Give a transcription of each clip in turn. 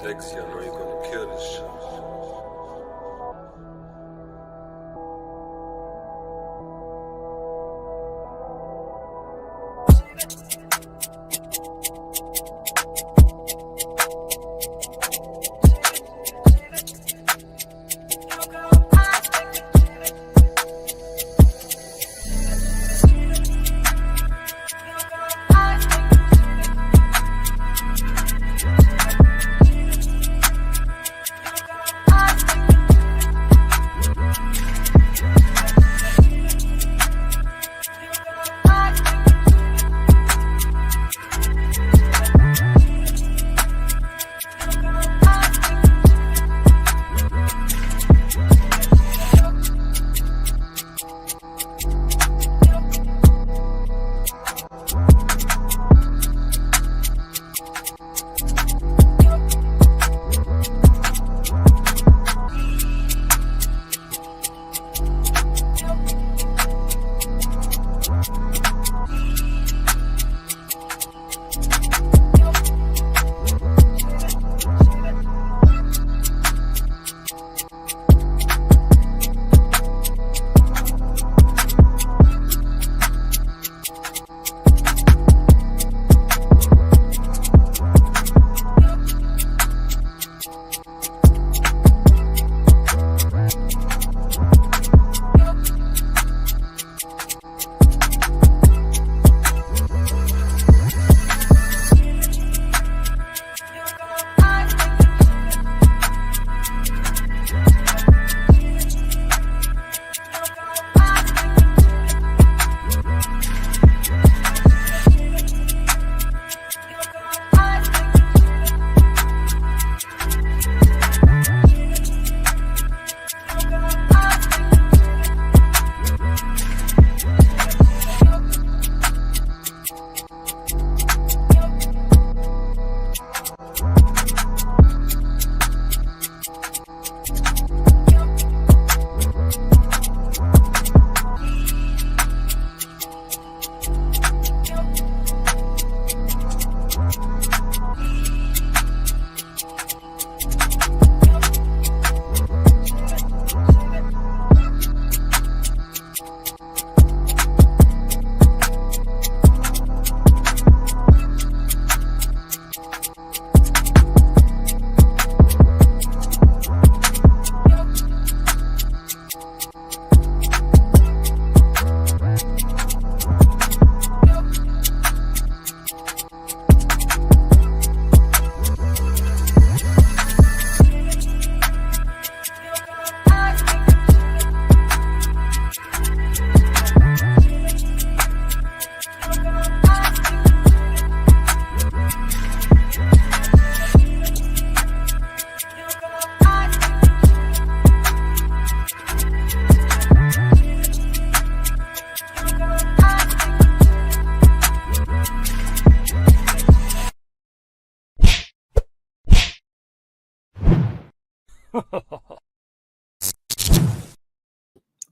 Dexy, I know you're gonna kill this shit.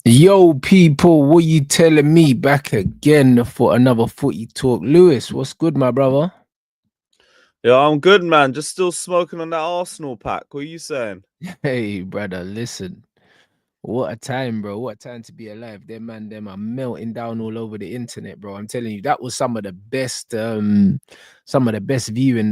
Yo, people, what you telling me? Back again for another footy talk. Lewis, what's good, my brother? Yeah, I'm good, man. Just still smoking on that Arsenal pack. What are you saying? Hey, brother, listen. What a time, bro. What a time to be alive. Them are melting down all over the internet, bro. I'm telling you, that was some of the best viewing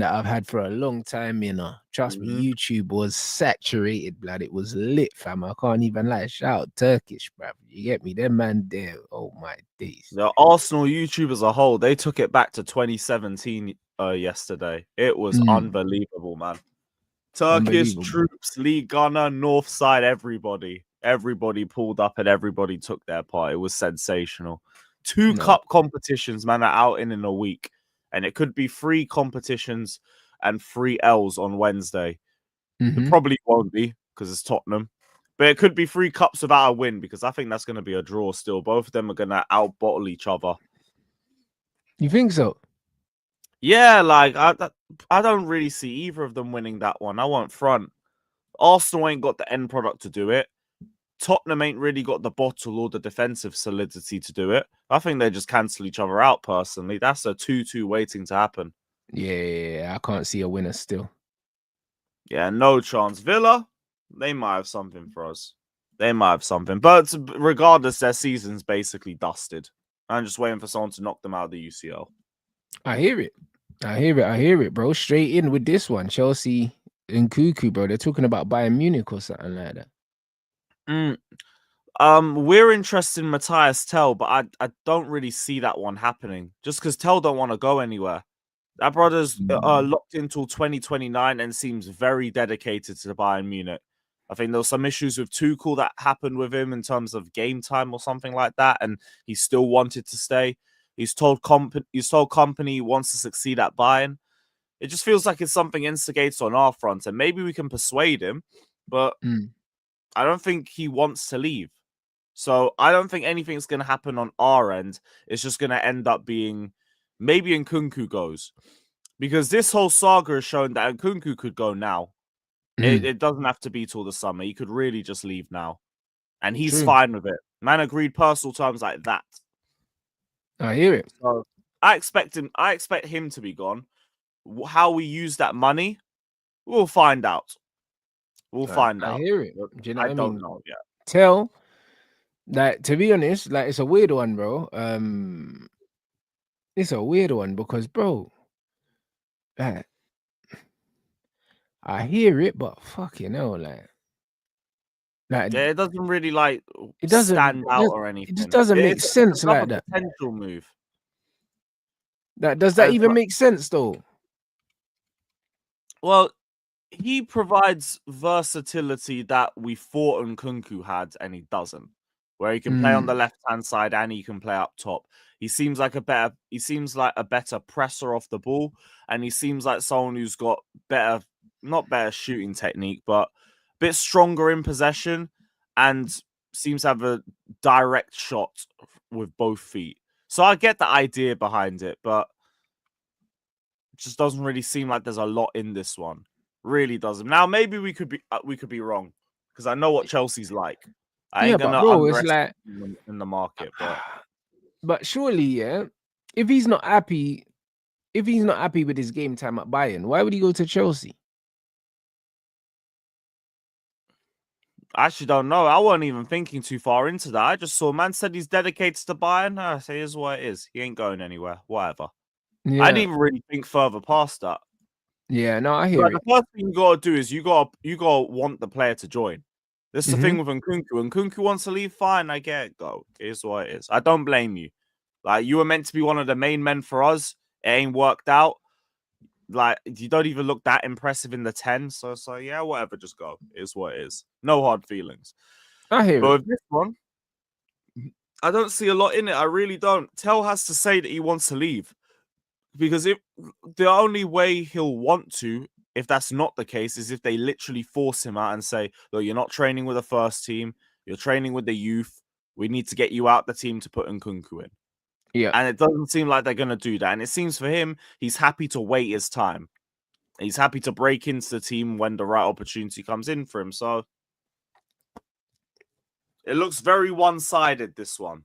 that I've had for a long time, you know. Trust me, YouTube was saturated, blood. It was lit, fam. I can't even lie. Shout out Turkish, bro. You get me? Them man there. Oh my days. The Arsenal YouTube as a whole, they took it back to 2017 yesterday. It was unbelievable, man. Turkish troops, League Gunner, North Side, everybody pulled up and everybody took their part. It was sensational. Two cup competitions, man, are out in a week. And it could be 3 competitions and 3 L's on Wednesday. It probably won't be because it's Tottenham. But it could be 3 cups without a win because I think that's going to be a draw still. Both of them are going to out-bottle each other. You think so? Yeah, like, I don't really see either of them winning that one. I won't front. Arsenal ain't got the end product to do it. Tottenham ain't really got the bottle or the defensive solidity to do it. I think they just cancel each other out, personally. That's a 2-2 waiting to happen. Yeah, I can't see a winner still. Yeah, no chance. Villa, they might have something for us. They might have something. But regardless, their season's basically dusted. I'm just waiting for someone to knock them out of the UCL. I hear it. I hear it, bro. Straight in with this one. Chelsea and Cuckoo, bro. They're talking about Bayern Munich or something like that. We're interested in Matthias Tell, but I don't really see that one happening. Just because Tell don't want to go anywhere. That brother's locked in till 2029 and seems very dedicated to the Bayern Munich. I think there was some issues with Tuchel that happened with him in terms of game time or something like that, and he still wanted to stay. He's told company he wants to succeed at Bayern. It just feels like it's something instigated on our front, and maybe we can persuade him, but I don't think he wants to leave. So I don't think anything's going to happen on our end. It's just going to end up being maybe Nkunku goes. Because this whole saga has shown that Nkunku could go now. It doesn't have to be till the summer. He could really just leave now. And he's fine with it. Man agreed personal terms like that. I hear it. So I expect him to be gone. How we use that money, we'll find out. We'll find out. I hear it. Do you know what I mean? don't know yet. Tell, like, to be honest, like, it's a weird one, bro. It's a weird one because, bro, like, I hear it, but fucking hell, like yeah, it doesn't really like it doesn't stand out or anything. It just doesn't make sense like that. Potential move. Does that even make sense though? Well, he provides versatility that we thought Nkunku had, and he doesn't. Where he can play on the left-hand side and he can play up top. He seems like a better presser off the ball, and he seems like someone who's got not better shooting technique, but a bit stronger in possession, and seems to have a direct shot with both feet. So I get the idea behind it, but it just doesn't really seem like there's a lot in this one. Really doesn't. Now maybe we could be wrong, because I know what Chelsea's like. I ain't gonna underestimate him in the market, but surely, yeah, if he's not happy with his game time at Bayern, why would he go to Chelsea? I actually don't know. I wasn't even thinking too far into that. I just saw man said he's dedicated to Bayern. I say, here's what it is. He ain't going anywhere. Whatever. Yeah. I didn't even really think further past that. Yeah, no, I hear it. The first thing you gotta do is you gotta want the player to join. This is the thing with Nkunku. Nkunku wants to leave, fine, I get it, go. Here's what it is. I don't blame you. Like, you were meant to be one of the main men for us. It ain't worked out. Like, you don't even look that impressive in the 10. So yeah, whatever, just go. It's what it is. No hard feelings. I hear it. But with this one, I don't see a lot in it. I really don't. Tell has to say that he wants to leave. Because the only way he'll want to, if that's not the case, is if they literally force him out and say, look, you're not training with the first team. You're training with the youth. We need to get you out the team to put Nkunku in. Yeah. And it doesn't seem like they're going to do that. And it seems for him, he's happy to wait his time. He's happy to break into the team when the right opportunity comes in for him. So it looks very one-sided, this one.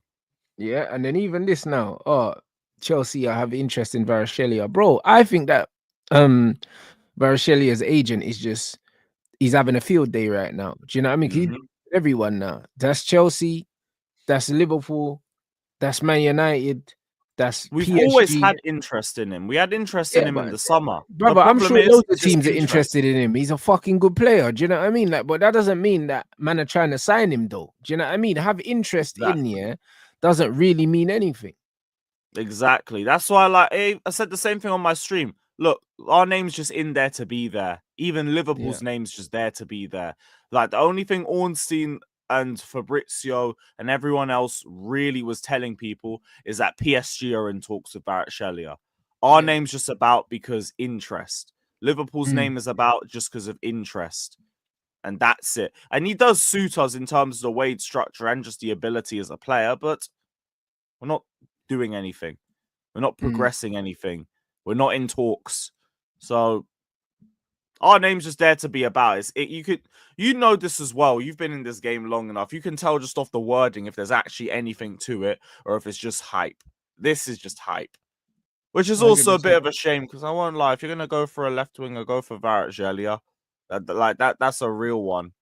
Yeah, and then even this now. Oh, Chelsea, I have interest in Kvaratskhelia. Bro, I think that Kvaratskhelia agent he's having a field day right now. Do you know what I mean? Everyone now. That's Chelsea, that's Liverpool, that's Man United, we've PSG. Always had interest in him. We had interest in him in the summer. Brother, I'm sure loads of teams are interested in him. He's a fucking good player. Do you know what I mean? Like, but that doesn't mean that man are trying to sign him though. Do you know what I mean? Have interest in here doesn't really mean anything. Exactly. That's why I said the same thing on my stream. Look, our name's just in there to be there. Even Liverpool's name's just there to be there. Like, the only thing Ornstein and Fabrizio and everyone else really was telling people is that PSG are in talks with Kvaratskhelia. Our name's just about because interest. Liverpool's name is about just because of interest. And that's it. And he does suit us in terms of the wage structure and just the ability as a player, but we're not doing anything. We're not progressing anything. We're not in talks. So our name's just there to be about. You know this as well. You've been in this game long enough. You can tell just off the wording if there's actually anything to it or if it's just hype. This is just hype. Which is also a bit of a shame because I won't lie. If you're gonna go for a left winger, go for Varadjelia. That's a real one.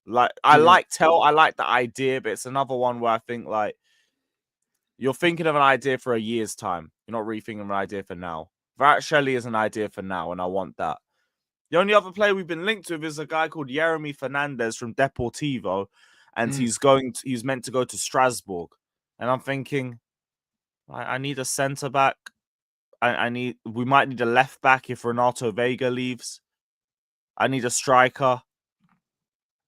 Like I like the idea, but it's another one where I think like you're thinking of an idea for a year's time. You're not really thinking of an idea for now. Varadjelia is an idea for now, and I want that. The only other player we've been linked with is a guy called Jeremy Fernandez from Deportivo, and he's meant to go to Strasbourg. And I'm thinking, I need a centre back. We might need a left back if Renato Vega leaves. I need a striker.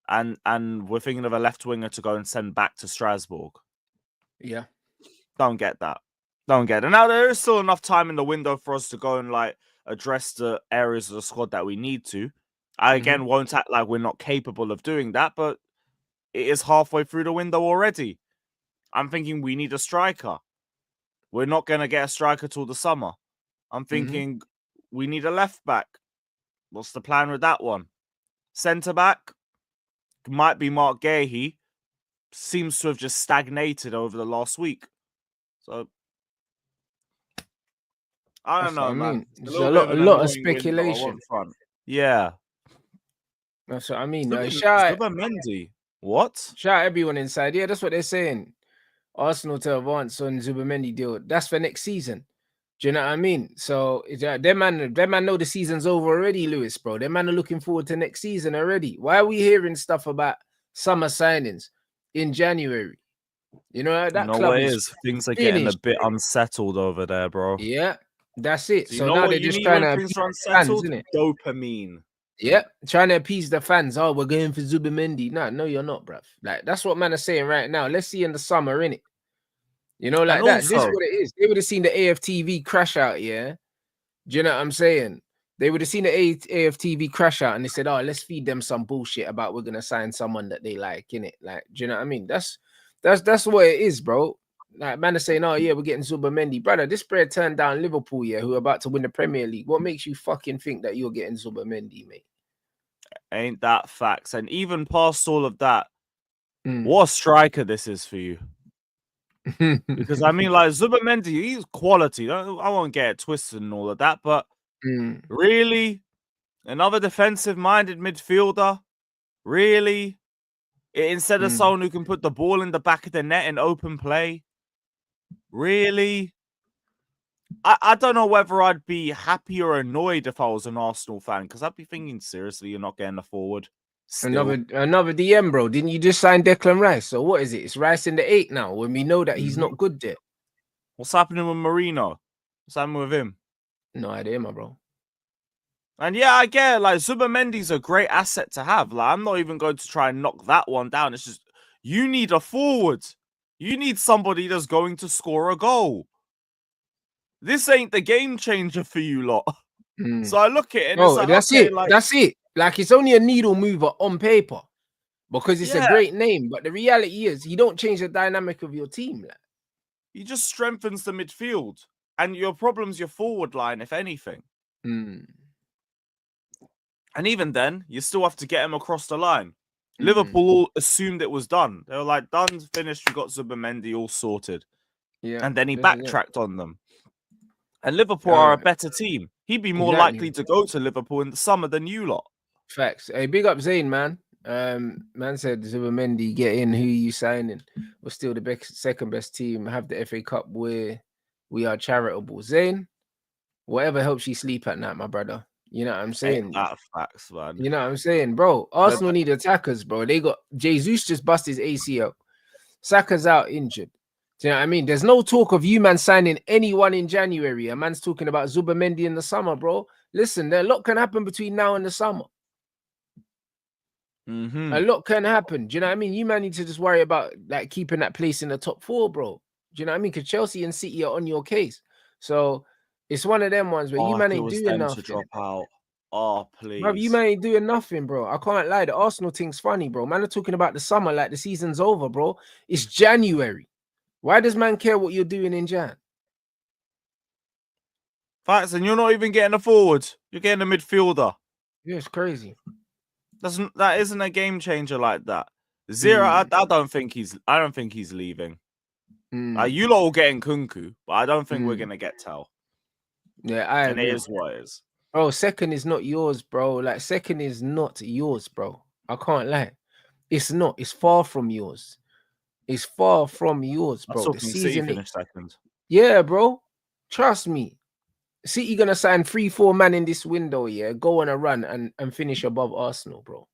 And we're thinking of a left winger to go and send back to Strasbourg. Yeah. Don't get that. Don't get it. Now there is still enough time in the window for us to go and like address the areas of the squad that we need to. I again won't act like we're not capable of doing that, but it is halfway through the window already. I'm thinking we need a striker. We're not going to get a striker till the summer. I'm thinking we need a left back. What's the plan with that one? Centre back might be Mark Gahey. Seems to have just stagnated over the last week. So I don't know, man. There's a lot of speculation. Yeah. That's what I mean. Zubimendi. What? Shout out everyone inside. Yeah, that's what they're saying. Arsenal to advance on Zubimendi deal. That's for next season. Do you know what I mean? So them man know the season's over already, Lewis, bro. Them man are looking forward to next season already. Why are we hearing stuff about summer signings in January? You know that club is things are getting a bit unsettled over there, bro. Yeah, that's it. So now they're just trying to appease the fans, isn't it? Dopamine. Yeah, trying to appease the fans. Oh, we're going for Zubimendi. No, you're not, bruv. Like that's what man are saying right now. Let's see in the summer, innit? You know, like and that. Also, this is what it is. They would have seen the AFTV crash out, yeah. Do you know what I'm saying? They would have seen the AFTV crash out and they said, oh, let's feed them some bullshit about we're gonna sign someone that they like, innit? Like, do you know what I mean? That's what it is, bro. Like, man are saying, oh yeah, we're getting Zubimendi. Brother, this spread turned down Liverpool, yeah, who are about to win the Premier League. What makes you fucking think that you're getting Zubimendi, mate? Ain't that facts? And even past all of that, what a striker this is for you. Because I mean, like Zubimendi, he's quality. I won't get it twisted and all of that, but really, another defensive-minded midfielder, really, instead of someone who can put the ball in the back of the net in open play, really. I don't know whether I'd be happy or annoyed if I was an Arsenal fan, because I'd be thinking, seriously, you're not getting a forward. Still. Another DM, bro. Didn't you just sign Declan Rice? So what is it? It's Rice in the 8 now when we know that he's not good there. What's happening with Marino? What's happening with him? No idea, my bro. And yeah, I get it. Like Zubimendi's a great asset to have. Like I'm not even going to try and knock that one down. It's just you need a forward. You need somebody that's going to score a goal. This ain't the game changer for you lot. So I look at it and it's like, that's it. That's it. Like it's only a needle mover on paper because it's a great name. But the reality is you don't change the dynamic of your team. Like. He just strengthens the midfield. And your problem's your forward line, if anything. And even then, you still have to get him across the line. Liverpool all assumed it was done. They were like, done, finished, we got Zubimendi all sorted. Yeah. And then he backtracked on them. And Liverpool are a better team. He'd be more likely to go to Liverpool in the summer than you lot. Facts. Hey, big up Zayn, man. Man said Zubimendi, get in. Who you signing? We're still the second best team. Have the FA Cup where we are charitable. Zayn, whatever helps you sleep at night, my brother. You know what I'm saying? Ain't that facts, man. You know what I'm saying, bro? Arsenal need attackers, bro. They got Jesus just bust his ACL. Saka's out injured. Do you know what I mean? There's no talk of you, man, signing anyone in January. A man's talking about Zubimendi in the summer, bro. Listen, a lot can happen between now and the summer. A lot can happen. Do you know what I mean? You, man, need to just worry about like keeping that place in the top 4, bro. Do you know what I mean? Because Chelsea and City are on your case. So it's one of them ones where you, man, ain't doing nothing. To drop out. Oh, please. Bro, you, man, ain't doing nothing, bro. I can't lie. The Arsenal thing's funny, bro. Man, are talking about the summer like the season's over, bro. It's January. Why does man care what you're doing in Jan? Facts, and you're not even getting a forward. You're getting a midfielder. Yeah, it's crazy. That isn't a game changer like that. I don't think he's leaving. You lot will get in Kunku, but I don't think we're gonna get Tel. Yeah, I And agree. it is what it is. Bro, second is not yours, bro. Like, second is not yours, bro. I can't lie. It's not. It's far from yours. It's far from yours, I bro. saw The City season, finish second. yeah, bro. Trust me. City gonna sign 3-4 man in this window, yeah. Go on a run and finish above Arsenal, bro.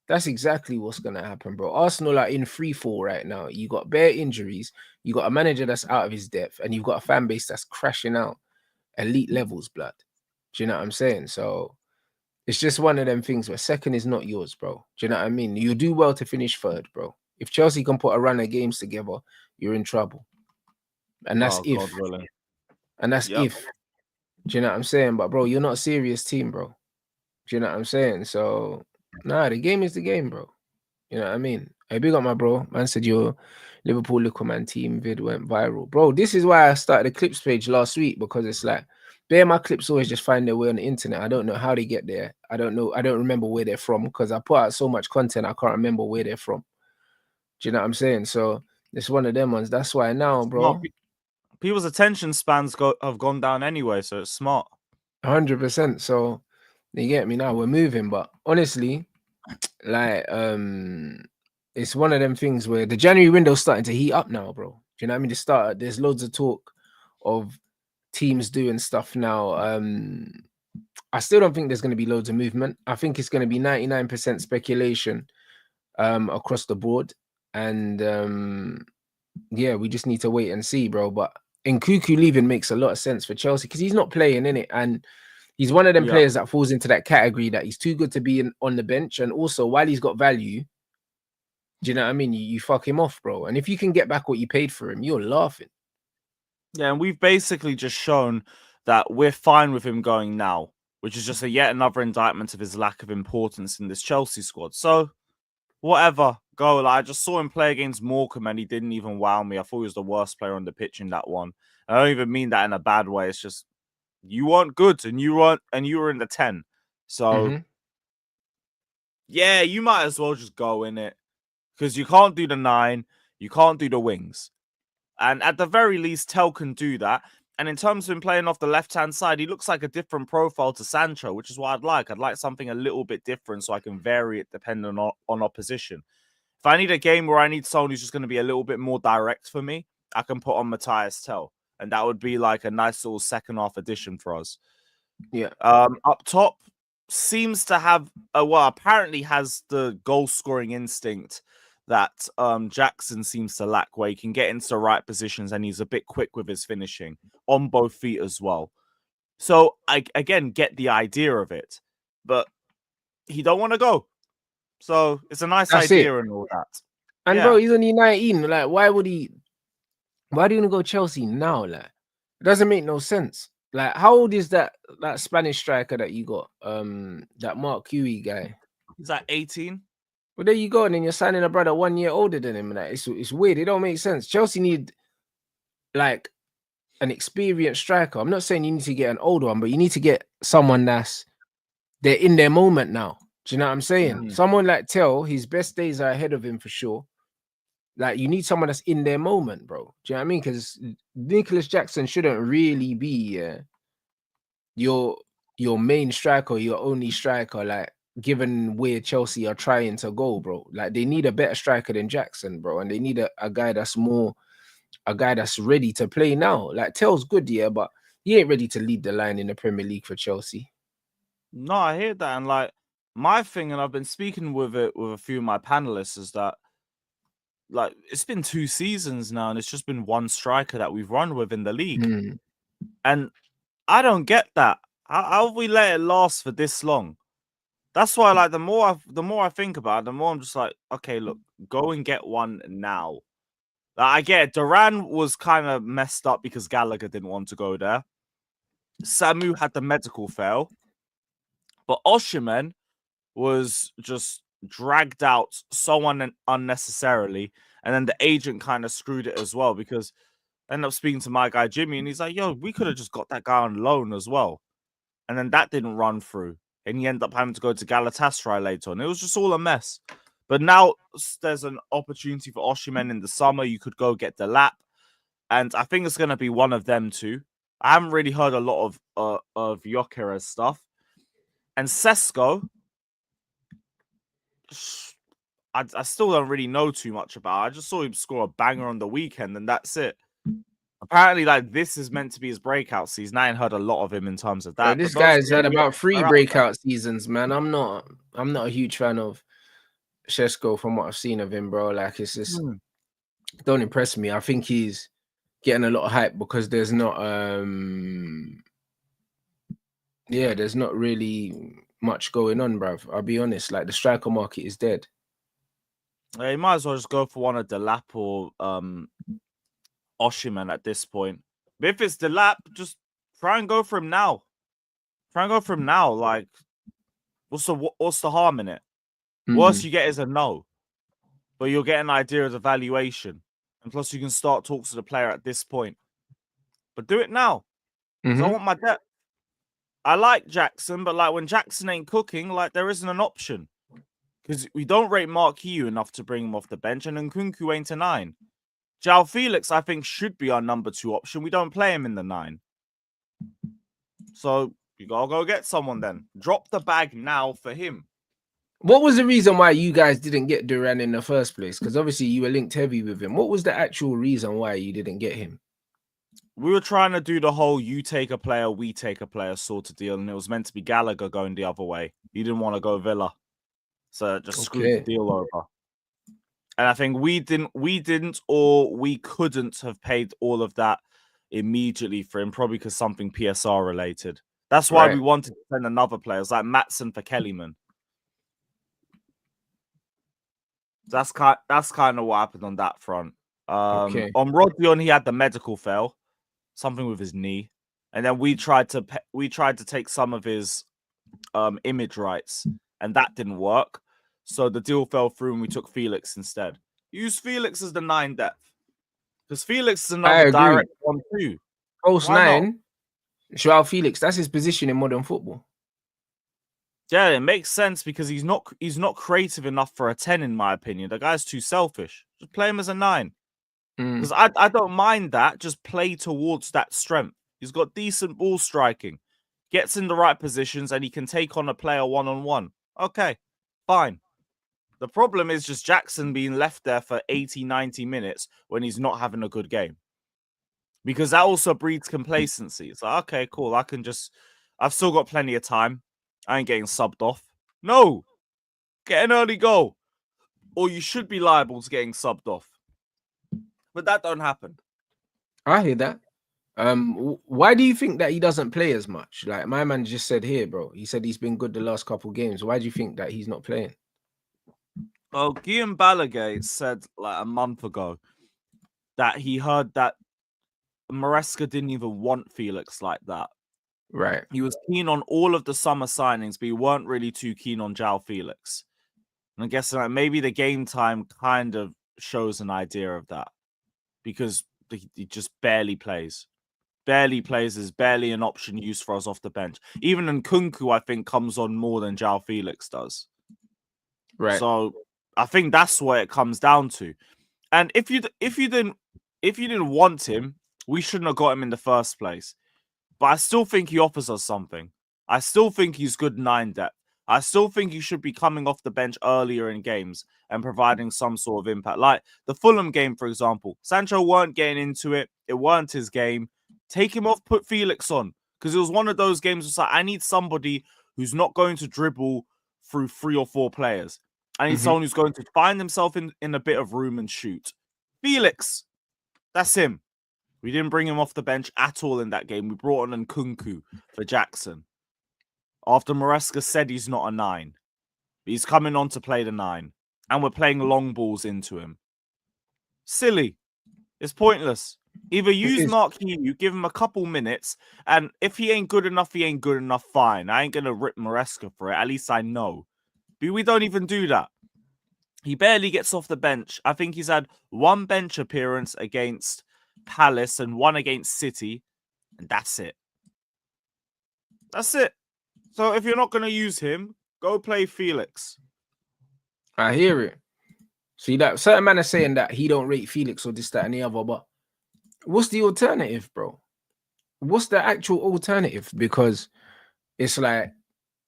That's exactly what's gonna happen, bro. Arsenal are in free fall right now. You got bare injuries, you got a manager that's out of his depth, and you've got a fan base that's crashing out elite levels, blood. Do you know what I'm saying? So it's just one of them things where second is not yours, bro. Do you know what I mean? You do well to finish third, bro. If Chelsea can put a run of games together, you're in trouble. And that's Oh, if. God willing. And that's Yep. if. Do you know what I'm saying? But bro, you're not a serious team, bro. Do you know what I'm saying? So nah, the game is the game, bro. You know what I mean? Hey, big up my bro. Man said your Liverpool Little Man team vid went viral. Bro, this is why I started the clips page last week, because it's like my clips always just find their way on the internet. I don't know how they get there. I don't know. I don't remember where they're from, because I put out so much content I can't remember where they're from. Do you know what I'm saying? So it's one of them ones. That's why now, bro. People's attention spans have gone down anyway, so it's smart. 100%. So you get me now. We're moving, but honestly, like it's one of them things where the January window's starting to heat up now, bro. Do you know what I mean? There's loads of talk of teams doing stuff now. I still don't think there's going to be loads of movement. I think it's going to be 99% speculation across the board. And yeah, we just need to wait and see, bro. But Nkunku leaving makes a lot of sense for Chelsea because he's not playing in it, and he's one of them players that falls into that category that he's too good to be on the bench. And also, while he's got value, do you know what I mean? You fuck him off, bro. And if you can get back what you paid for him, you're laughing. Yeah, and we've basically just shown that we're fine with him going now, which is just yet another indictment of his lack of importance in this Chelsea squad. So, whatever, go. Like, I just saw him play against Morecambe and he didn't even wow me. I thought he was the worst player on the pitch in that one. I don't even mean that in a bad way. It's just you weren't good and you were in the 10. So yeah, you might as well just go in it. Because you can't do the 9, you can't do the wings. And at the very least, Tel can do that. And in terms of him playing off the left-hand side, he looks like a different profile to Sancho, which is what I'd like. I'd like something a little bit different so I can vary it depending on opposition. If I need a game where I need someone who's just going to be a little bit more direct for me, I can put on Matthias Tel. And that would be like a nice little second-half addition for us. Yeah. Up top, seems to have, apparently has the goal-scoring instinct that Jackson seems to lack, where he can get into the right positions and he's a bit quick with his finishing on both feet as well. So I, again, get the idea of it, but he don't want to go. So it's a nice idea and all that. And bro, he's only 19. Like, why do you want to go Chelsea now? Like, it doesn't make no sense. Like, how old is that Spanish striker that you got? That Mark Huey guy. He's like 18. Well, there you go. And then you're signing a brother 1 year older than him. Like, it's weird. It don't make sense. Chelsea need like an experienced striker. I'm not saying you need to get an older one, but you need to get someone they're in their moment now. Do you know what I'm saying? Someone like Tel, his best days are ahead of him for sure. Like, you need someone that's in their moment, bro. Do you know what I mean? Because Nicholas Jackson shouldn't really be your main striker, your only striker, like, given where Chelsea are trying to go, bro. Like, they need a better striker than Jackson, bro. And they need a guy that's ready to play now. Like, Tel's good, yeah, but he ain't ready to lead the line in the Premier League for Chelsea. No, I hear that. And like, my thing, and I've been speaking with a few of my panelists, is that like it's been 2 seasons now, and it's just been one striker that we've run with in the league. And I don't get that. How have we let it last for this long? That's why, like, the more I think about it, the more I'm just like, okay, look, go and get one now. Like, I get it. Duran was kind of messed up because Gallagher didn't want to go there. Samu had the medical fail. But Osimhen was just dragged out so unnecessarily. And then the agent kind of screwed it as well, because I ended up speaking to my guy Jimmy, and he's like, yo, we could have just got that guy on loan as well. And then that didn't run through. And he ended up having to go to Galatasaray later on. It was just all a mess. But now there's an opportunity for Osimhen in the summer. You could go get the lap. And I think it's going to be one of them two. I haven't really heard a lot of Gyökeres stuff. And Sesko, I still don't really know too much about. I just saw him score a banger on the weekend, and that's it. Apparently, like, this is meant to be his breakout season. I ain't heard a lot of him in terms of that. This guy's had about 3 breakout seasons, man. I'm not a huge fan of Sesko from what I've seen of him, bro. Like, it's just don't impress me. I think he's getting a lot of hype because there's not there's not really much going on, bruv. I'll be honest, like the striker market is dead. You might as well just go for one of Delap or Osimhen at this point. But if it's Delap, just try and go for him now. Like, what's the harm in it? Worst you get is a no. But you'll get an idea of the valuation. And plus you can start talks to the player at this point. But do it now. So I want my depth. I like Jackson, but like when Jackson ain't cooking, like there isn't an option. Because we don't rate Mark Hugh enough to bring him off the bench, and Nkunku ain't a 9. Joao Felix, I think, should be our number 2 option. We don't play him in the 9. So you gotta go get someone then. Drop the bag now for him. What was the reason why you guys didn't get Duran in the first place? Because obviously you were linked heavy with him. What was the actual reason why you didn't get him? We were trying to do the whole you take a player, we take a player sort of deal, and it was meant to be Gallagher going the other way. You didn't want to go Villa. So it just screwed the deal over. And I think we didn't or we couldn't have paid all of that immediately for him, probably because something PSR related. That's why we wanted to send another player. It was like Maatsen for Kellyman. That's kind of what happened on that front. On Rodion, he had the medical fail, something with his knee, and then we tried to take some of his image rights, and that didn't work. So the deal fell through, and we took Felix instead. Use Felix as the 9 depth, because Felix is another direct 1-2. Post 9, Joao Felix. That's his position in modern football. Yeah, it makes sense because he's not creative enough for a 10, in my opinion. The guy's too selfish. Just play him as a 9. Because I don't mind that. Just play towards that strength. He's got decent ball striking, gets in the right positions, and he can take on a player one-on-one. Okay, fine. The problem is just Jackson being left there for 80, 90 minutes when he's not having a good game. Because that also breeds complacency. It's like, okay, cool. I've still got plenty of time. I ain't getting subbed off. No. Get an early goal. Or you should be liable to getting subbed off. But that don't happen. I hear that. Why do you think that he doesn't play as much? Like my man just said here, bro. He said he's been good the last couple games. Why do you think that he's not playing? Well, Guillaume Balaguer said like a month ago that he heard that Maresca didn't even want Felix like that. Right. He was keen on all of the summer signings, but he weren't really too keen on Joao Felix. And I guess like, maybe the game time kind of shows an idea of that. Because he just barely plays. Is barely an option used for us off the bench. Even Nkunku, I think, comes on more than Joao Felix does. Right. So I think that's what it comes down to. And if you didn't want him, we shouldn't have got him in the first place. But I still think he offers us something. I still think he's good 9 depth. I still think he should be coming off the bench earlier in games and providing some sort of impact. Like the Fulham game, for example. Sancho weren't getting into it. It weren't his game. Take him off, put Felix on. Because it was one of those games where it's like, I need somebody who's not going to dribble through 3 or 4 players. I need someone who's going to find himself in a bit of room and shoot. Felix. That's him. We didn't bring him off the bench at all in that game. We brought on Nkunku for Jackson. After Maresca said he's not a 9. He's coming on to play the 9. And we're playing long balls into him. Silly. It's pointless. Either use Mark Hugh, give him a couple minutes, and if he ain't good enough, he ain't good enough, fine. I ain't going to rip Maresca for it. At least I know. But we don't even do that. He barely gets off the bench. I think he's had 1 bench appearance against Palace and 1 against City, and that's it. That's it. So if you're not going to use him, go play Felix. I hear it. See that certain man are saying that he don't rate Felix or this, that, and the other, but what's the alternative, bro? what's the actual alternative? Because it's like,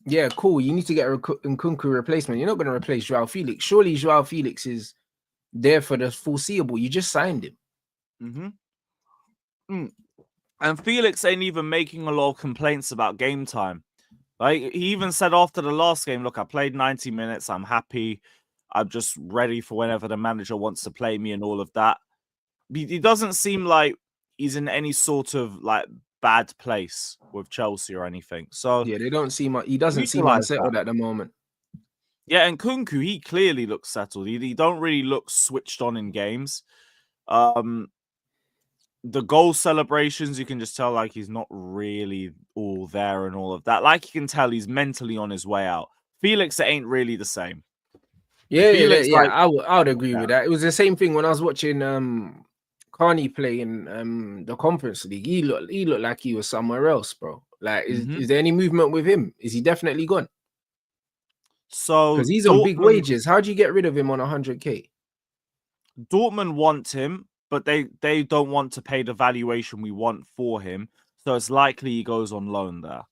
yeah, cool. You need to get a Nkunku replacement. You're not going to replace Joao Felix. Surely Joao Felix is there for the foreseeable. You just signed him. And Felix ain't even making a lot of complaints about game time. Like, he even said after the last game, look, I played 90 minutes. I'm happy. I'm just ready for whenever the manager wants to play me and all of that. He doesn't seem like he's in any sort of like bad place with Chelsea or anything. So yeah, they don't seem. He doesn't seem unsettled at the moment. Yeah, and Nkunku, he clearly looks settled. He don't really look switched on in games. The goal celebrations, you can just tell like he's not really all there and all of that. Like you can tell he's mentally on his way out. Felix, it ain't really the same. Yeah, Felix, yeah, I would agree with that. It was the same thing when I was watching Carney play in the Conference League. He looked like he was somewhere else, bro. Like, is there any movement with him? Is he definitely gone? So because he's on big wages. How do you get rid of him on 100k? Dortmund want him, but they don't want to pay the valuation we want for him. So it's likely he goes on loan there.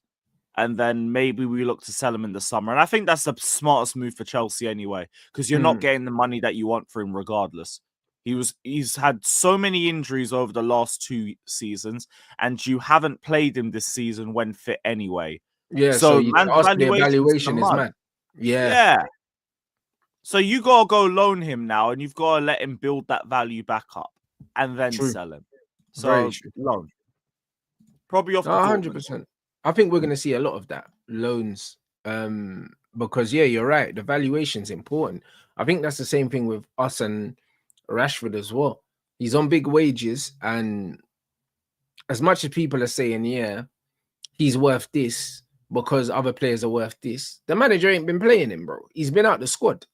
And then maybe we look to sell him in the summer. And I think that's the smartest move for Chelsea anyway, because you're not getting the money that you want for him regardless. He's had so many injuries over the last 2 seasons, and you haven't played him this season when fit anyway. Yeah, so man's the evaluation is mad. Yeah. So you gotta go loan him now, and you've got to let him build that value back up, and then sell him. So loan, probably off the 100%. I think we're gonna see a lot of that loans, because yeah, you're right. The valuation's important. I think that's the same thing with us and Rashford as well. He's on big wages, and as much as people are saying, yeah, he's worth this because other players are worth this, the manager ain't been playing him, bro. He's been out the squad.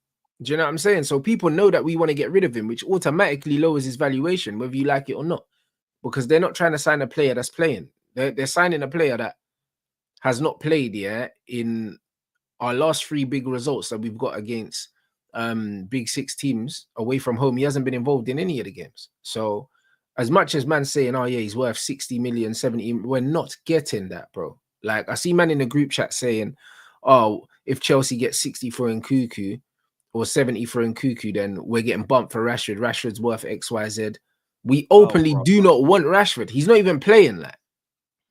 Do you know what I'm saying? So people know that we want to get rid of him, which automatically lowers his valuation, whether you like it or not, because they're not trying to sign a player that's playing. They're signing a player that has not played yet in our last 3 big results that we've got against big 6 teams away from home. He hasn't been involved in any of the games. So as much as man's saying, oh yeah, he's worth 60 million, 70, we're not getting that, bro. Like, I see man in the group chat saying, oh, if Chelsea gets 60 for Nkunku or 70 for Nkunku, then we're getting bumped for Rashford. Rashford's worth XYZ. We openly do not want Rashford. He's not even playing that.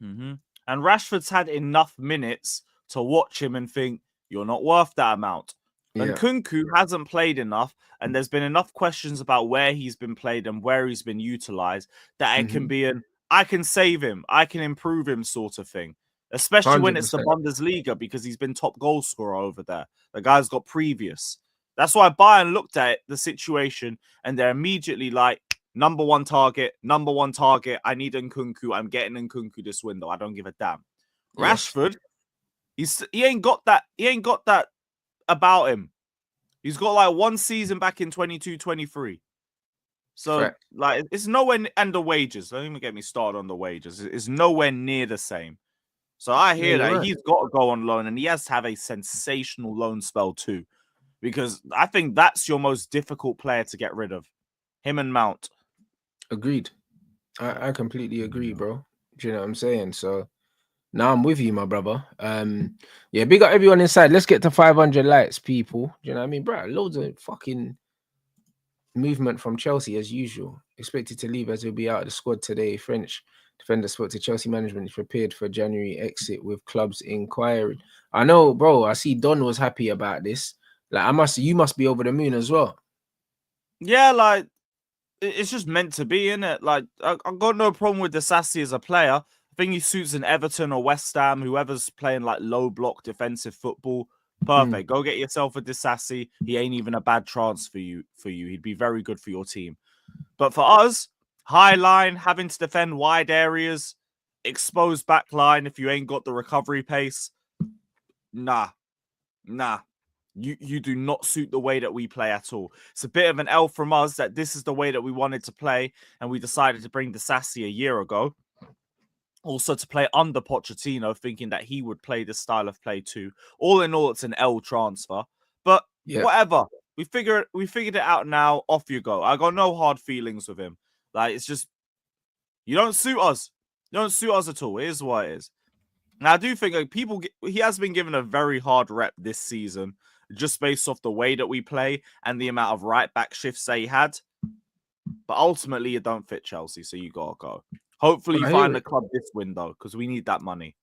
And Rashford's had enough minutes to watch him and think, you're not worth that amount. And Nkunku hasn't played enough, and there's been enough questions about where he's been played and where he's been utilized that it can be I can save him, I can improve him sort of thing. Especially 100%. When it's the Bundesliga, because he's been top goal scorer over there. The guy's got previous. That's why Bayern looked at the situation and they're immediately like, number one target. I need Nkunku. I'm getting Nkunku this window. I don't give a damn. Yes. Rashford, he ain't got that about him. He's got like 1 season back in 22-23. So like it's nowhere, and the wages. Don't even get me started on the wages. It's nowhere near the same. So I hear that he's got to go on loan, and he has to have a sensational loan spell too, because I think that's your most difficult player to get rid of, him and Mount. Agreed. I completely agree, bro. Do you know what I'm saying? So now I'm with you, my brother. Yeah, big up everyone inside. Let's get to 500 likes, people. Do you know what I mean, bro? Loads of fucking movement from Chelsea as usual. Expected to leave as he'll be out of the squad today. French defender spoke to Chelsea management, is prepared for January exit with clubs inquiring. I know, bro. I see Don was happy about this. Like, you must be over the moon as well. Yeah, like it's just meant to be, innit? Like, I got no problem with Disasi as a player. I think he suits an Everton or West Ham, whoever's playing like low block defensive football. Perfect. Go get yourself a Disasi. He ain't even a bad transfer for you. He'd be very good for your team. But for us, high line, having to defend wide areas, exposed back line, if you ain't got the recovery pace, nah. You do not suit the way that we play at all. It's a bit of an L from us that this is the way that we wanted to play, and we decided to bring Disasi a year ago. Also to play under Pochettino, thinking that he would play this style of play too. All in all, it's an L transfer. But whatever. We figured it out now. Off you go. I got no hard feelings with him. Like, it's just, you don't suit us. don't suit us at all. It is what it is. Now, I do think like he has been given a very hard rep this season, just based off the way that we play and the amount of right back shifts that he had. But ultimately, you don't fit Chelsea, so you gotta go. Hopefully, you find the club this window because we need that money.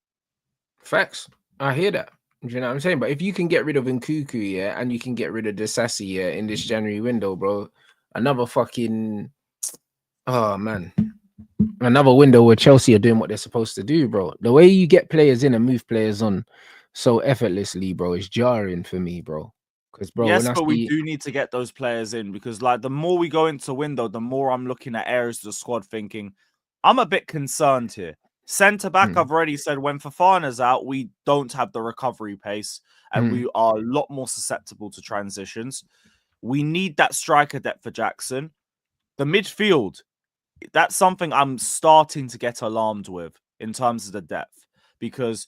Facts. I hear that. Do you know what I'm saying? But if you can get rid of Nkuku, yeah, and you can get rid of Disasi, yeah, in this January window, bro, another fucking, oh man, another window where Chelsea are doing what they're supposed to do, bro. The way you get players in and move players on so effortlessly, bro, is jarring for me, bro. Because, bro, yes, but we do need to get those players in because, like, the more we go into window, the more I'm looking at areas of the squad thinking, I'm a bit concerned here. Centre back, I've already said when Fofana's out, we don't have the recovery pace and we are a lot more susceptible to transitions. We need that striker depth for Jackson. The midfield, that's something I'm starting to get alarmed with in terms of the depth because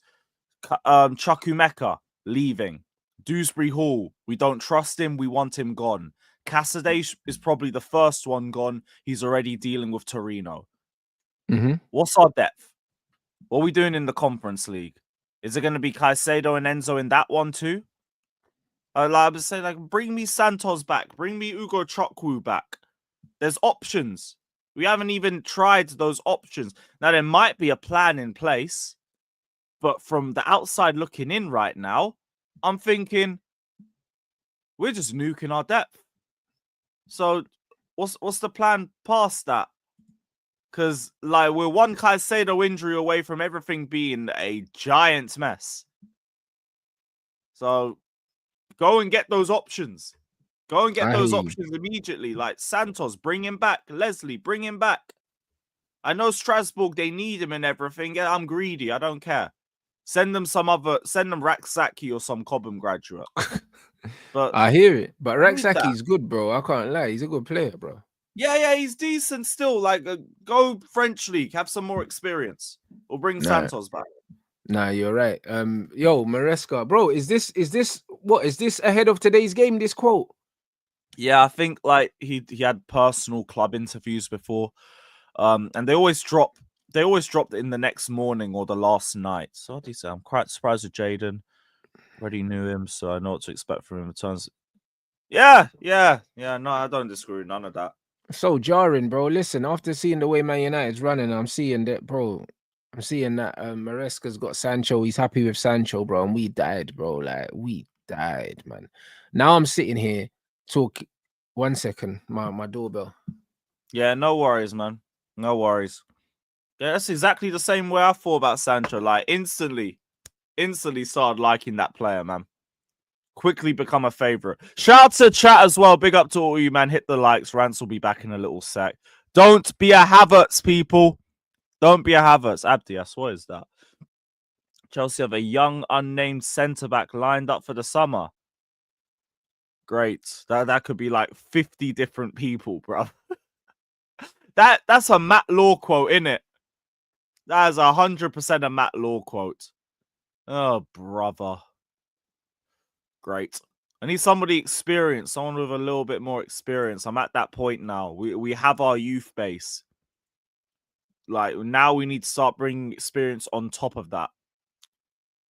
Chukwuemeka leaving. Dewsbury Hall, we don't trust him. We want him gone. Casadei is probably the first one gone. He's already dealing with Torino. What's our depth? What are we doing in the Conference League? Is it going to be Caicedo and Enzo in that one too? I would say, like, bring me Santos back. Bring me Ugo Chukwu back. There's options. We haven't even tried those options. Now, there might be a plan in place, but from the outside looking in right now, I'm thinking we're just nuking our depth. So what's the plan past that? Because, like, we're one Caicedo injury away from everything being a giant mess. So go and get those options. Go and get those options immediately. Like Santos, bring him back. Leslie, bring him back. I know Strasbourg, they need him and everything. Yeah, I'm greedy. I don't care. Send them Raksaki or some Cobham graduate. But I hear it. But Raksaki's good, bro. I can't lie. He's a good player, bro. Yeah, he's decent still. Like, go French league, have some more experience, or bring Santos back. Nah, you're right. Yo, Maresca, bro, is this ahead of today's game? This quote? Yeah, I think like he had personal club interviews before, and they always dropped in the next morning or the last night. So what do you say? I'm quite surprised with Jaden. Already knew him, so I know what to expect from him in terms. Yeah. No, I don't disagree with none of that. So jarring, bro. Listen, after seeing the way Man United's running, I'm seeing that Maresca's got Sancho. He's happy with Sancho, bro. And we died, bro. Like, we died, man. Now I'm sitting here talking. 1 second, my doorbell. Yeah, no worries, man. No worries. Yeah, that's exactly the same way I thought about Sancho. Like, instantly started liking that player, man. Quickly become a favorite. Shout out to chat as well. Big up to all you, man. Hit the likes. Rance will be back in a little sec. Don't be a Havertz, people. Don't be a Havertz. Abdias, what is that? Chelsea have a young, unnamed centre-back lined up for the summer. Great. That could be like 50 different people, bro. That's a Matt Law quote, innit? That is 100% a Matt Law quote. Oh, brother. Great. I need somebody experienced, someone with a little bit more experience. I'm at that point now. We have our youth base. Like, now we need to start bringing experience on top of that.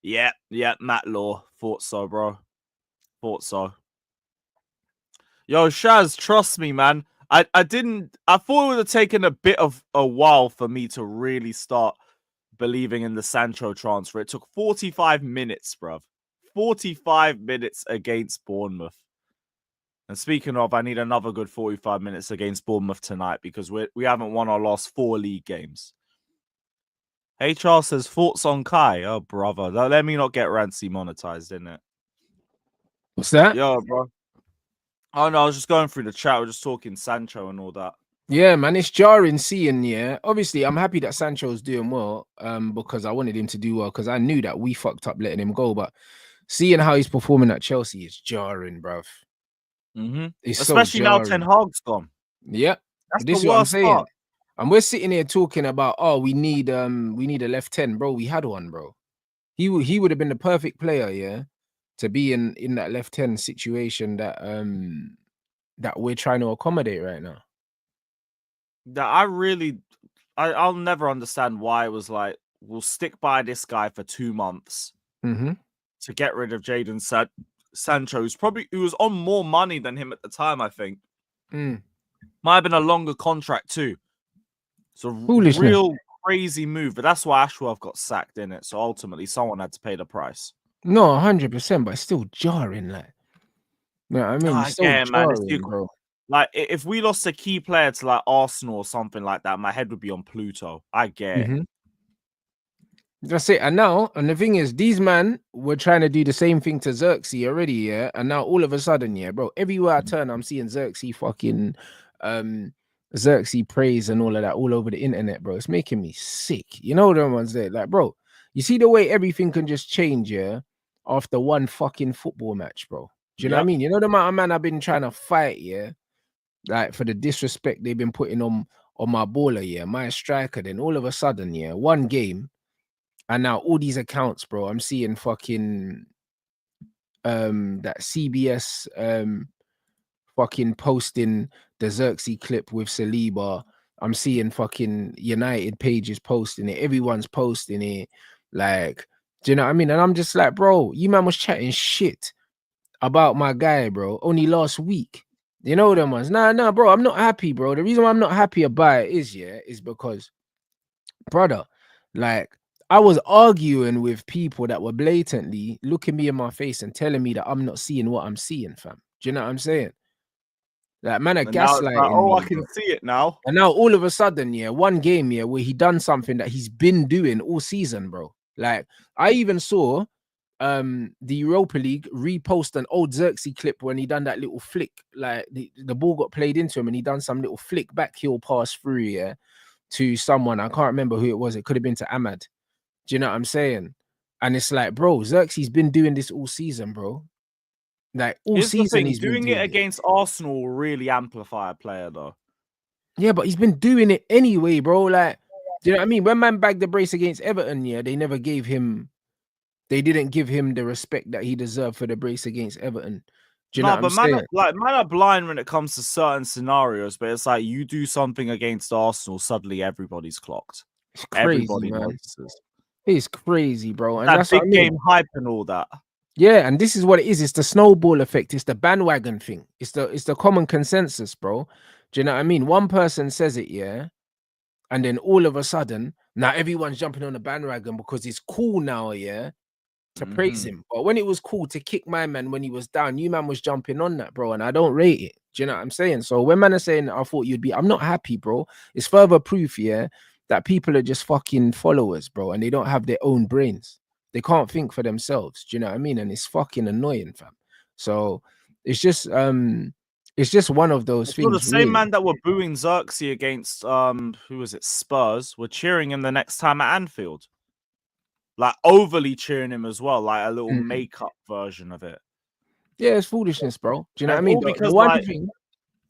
Yeah, Matt Law. Thought so, bro. Thought so. Yo, Shaz, trust me, man. I thought it would have taken a bit of a while for me to really start believing in the Sancho transfer. It took 45 minutes, bruv. 45 minutes against Bournemouth. And speaking of, I need another good 45 minutes against Bournemouth tonight because we haven't won our last 4 league games. HR says, thoughts on Kai? Oh, brother. Let me not get Rancy monetized, innit? What's that? Yo, bro. Oh, no, I was just going through the chat. We're just talking Sancho and all that. Yeah, man, it's jarring seeing, yeah. Obviously, I'm happy that Sancho's doing well because I wanted him to do well because I knew that we fucked up letting him go. But seeing how he's performing at Chelsea is jarring, bruv. It's especially so now Ten Hag's gone. Yeah, that's this the is what I'm worst saying. part. And we're sitting here talking about, oh, we need a left 10, bro. We had one, bro. He would have been the perfect player, yeah, to be in that left 10 situation that that we're trying to accommodate right now. That I really I'll never understand why it was like, we'll stick by this guy for 2 months to get rid of Jadon Sancho, who was on more money than him at the time, I think. Might have been a longer contract too. It's a real crazy move, but that's why Ashworth got sacked in it. So ultimately, someone had to pay the price. No, 100%, but it's still jarring, like. You know what I mean? It's still jarring, man. Bro. Like, if we lost a key player to like Arsenal or something like that, my head would be on Pluto. I get it. That's it. And the thing is, these men were trying to do the same thing to Zirkzee already, yeah. And now all of a sudden, yeah, bro, everywhere I turn, I'm seeing Zirkzee fucking Zirkzee praise and all of that all over the internet, bro. It's making me sick. You know them ones there, like, bro. You see the way everything can just change, yeah, after one fucking football match, bro. Do you know what I mean? You know the amount of man I've been trying to fight, yeah, like for the disrespect they've been putting on my baller, yeah, my striker. Then all of a sudden, yeah, one game. And now all these accounts, bro, I'm seeing fucking that CBS fucking posting the Zirkzee clip with Saliba. I'm seeing fucking United pages posting it. Everyone's posting it. Like, do you know what I mean? And I'm just like, bro, you man was chatting shit about my guy, bro, only last week. You know them ones. Nah, bro, I'm not happy, bro. The reason why I'm not happy about it is because, brother, like, I was arguing with people that were blatantly looking me in my face and telling me that I'm not seeing what I'm seeing, fam. Do you know what I'm saying? Like, man, are gaslighting me. I can see it now. And now all of a sudden, yeah, one game, yeah, where he done something that he's been doing all season, bro. Like, I even saw the Europa League repost an old Zirkzee clip when he done that little flick. Like, the ball got played into him and he done some little flick back heel pass through, yeah, to someone. I can't remember who it was. It could have been to Ahmad. Do you know what I'm saying? And it's like, bro, Zirkzee's been doing this all season, bro. Like all season, he's doing it against Arsenal will really amplify a player, though. Yeah, but he's been doing it anyway, bro. Like, do you know what I mean? When man bagged the brace against Everton, yeah, they didn't give him the respect that he deserved for the brace against Everton. Do you know what I'm saying? Man are blind when it comes to certain scenarios, but it's like you do something against Arsenal, suddenly everybody's clocked. It's crazy, everybody notices. It's crazy, bro. And that's big game hype and all that. Yeah, and this is what it is. It's the snowball effect. It's the bandwagon thing. It's the common consensus, bro. Do you know what I mean? One person says it, yeah, and then all of a sudden, now everyone's jumping on the bandwagon because it's cool now, yeah, to praise him. But when it was cool to kick my man when he was down, you man was jumping on that, bro, and I don't rate it. Do you know what I'm saying? So when man are saying I thought you'd be, I'm not happy, bro. It's further proof, yeah, that people are just fucking followers, bro, and they don't have their own brains. They can't think for themselves. Do you know what I mean? And it's fucking annoying, fam. So it's just one of those things. The same man that were booing Zirkzee against who was it, Spurs, were cheering him the next time at Anfield. Like overly cheering him as well, like a little makeup version of it. Yeah, it's foolishness, bro. Do you know what I mean? Because one thing,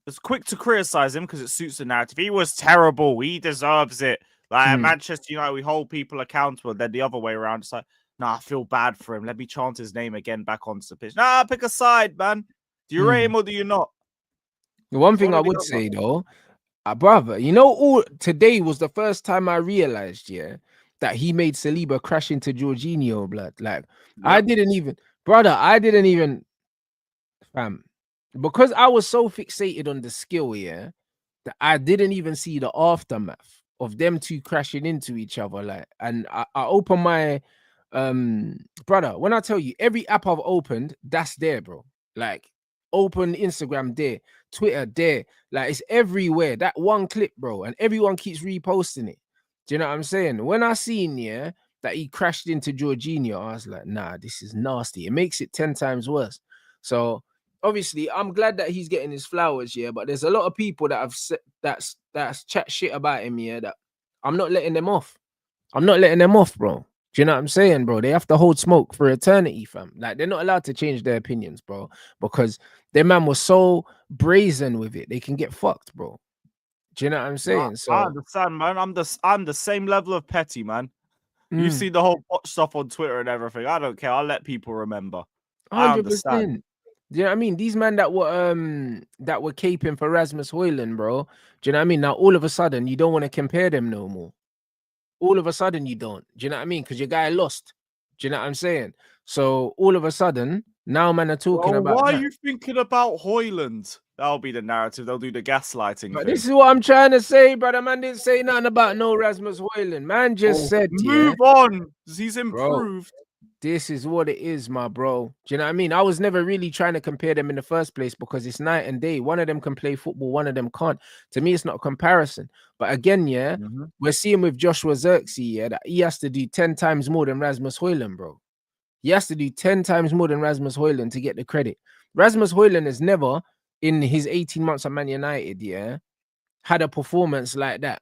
it's quick to criticize him because it suits the narrative. He was terrible. He deserves it. Like at Manchester United, we hold people accountable. Then the other way around, it's like, nah, I feel bad for him. Let me chant his name again back onto the pitch. Nah, pick a side, man. Do you rate him or do you not? The one thing I would say though, brother, you know, today was the first time I realized, yeah, that he made Saliba crash into Jorginho, blood. Like, I didn't even, fam, because I was so fixated on the skill, yeah, that I didn't even see the aftermath of them two crashing into each other. Like, and I opened my brother, when I tell you every app I've opened, that's there, bro. Like, open Instagram there, Twitter there, like it's everywhere. That one clip, bro, and everyone keeps reposting it. Do you know what I'm saying? When I seen, yeah, that he crashed into Jorginho, I was like, nah, this is nasty. It makes it 10 times worse. So obviously, I'm glad that he's getting his flowers, yeah. But there's a lot of people that have said that's chat shit about him, yeah. That I'm not letting them off. I'm not letting them off, bro. Do you know what I'm saying, bro? They have to hold smoke for eternity, fam. Like, they're not allowed to change their opinions, bro, because their man was so brazen with it. They can get fucked, bro. Do you know what I'm saying? So I understand, man. I'm the same level of petty, man. You see the whole stuff on Twitter and everything. I don't care. I'll let people remember. 100%. Do you know what I mean? These men that were caping for Rasmus Højlund, bro. Do you know what I mean? Now all of a sudden you don't want to compare them no more. All of a sudden you don't. Do you know what I mean? Because your guy lost. Do you know what I'm saying? So all of a sudden now men are talking about. Why are you thinking about Højlund? That'll be the narrative. They'll do the gaslighting But thing. this is what I'm trying to say, brother. Man didn't say nothing about no Rasmus Højlund. Man just said, move on. He's improved. Bro, this is what it is, my bro. Do you know what I mean? I was never really trying to compare them in the first place because it's night and day. One of them can play football, one of them can't. To me, it's not a comparison. But again, we're seeing with Joshua Zirkzee, that he has to do 10 times more than Rasmus Højlund, bro. He has to do 10 times more than Rasmus Højlund to get the credit. Rasmus Højlund has never, in his 18 months at Man United, had a performance like that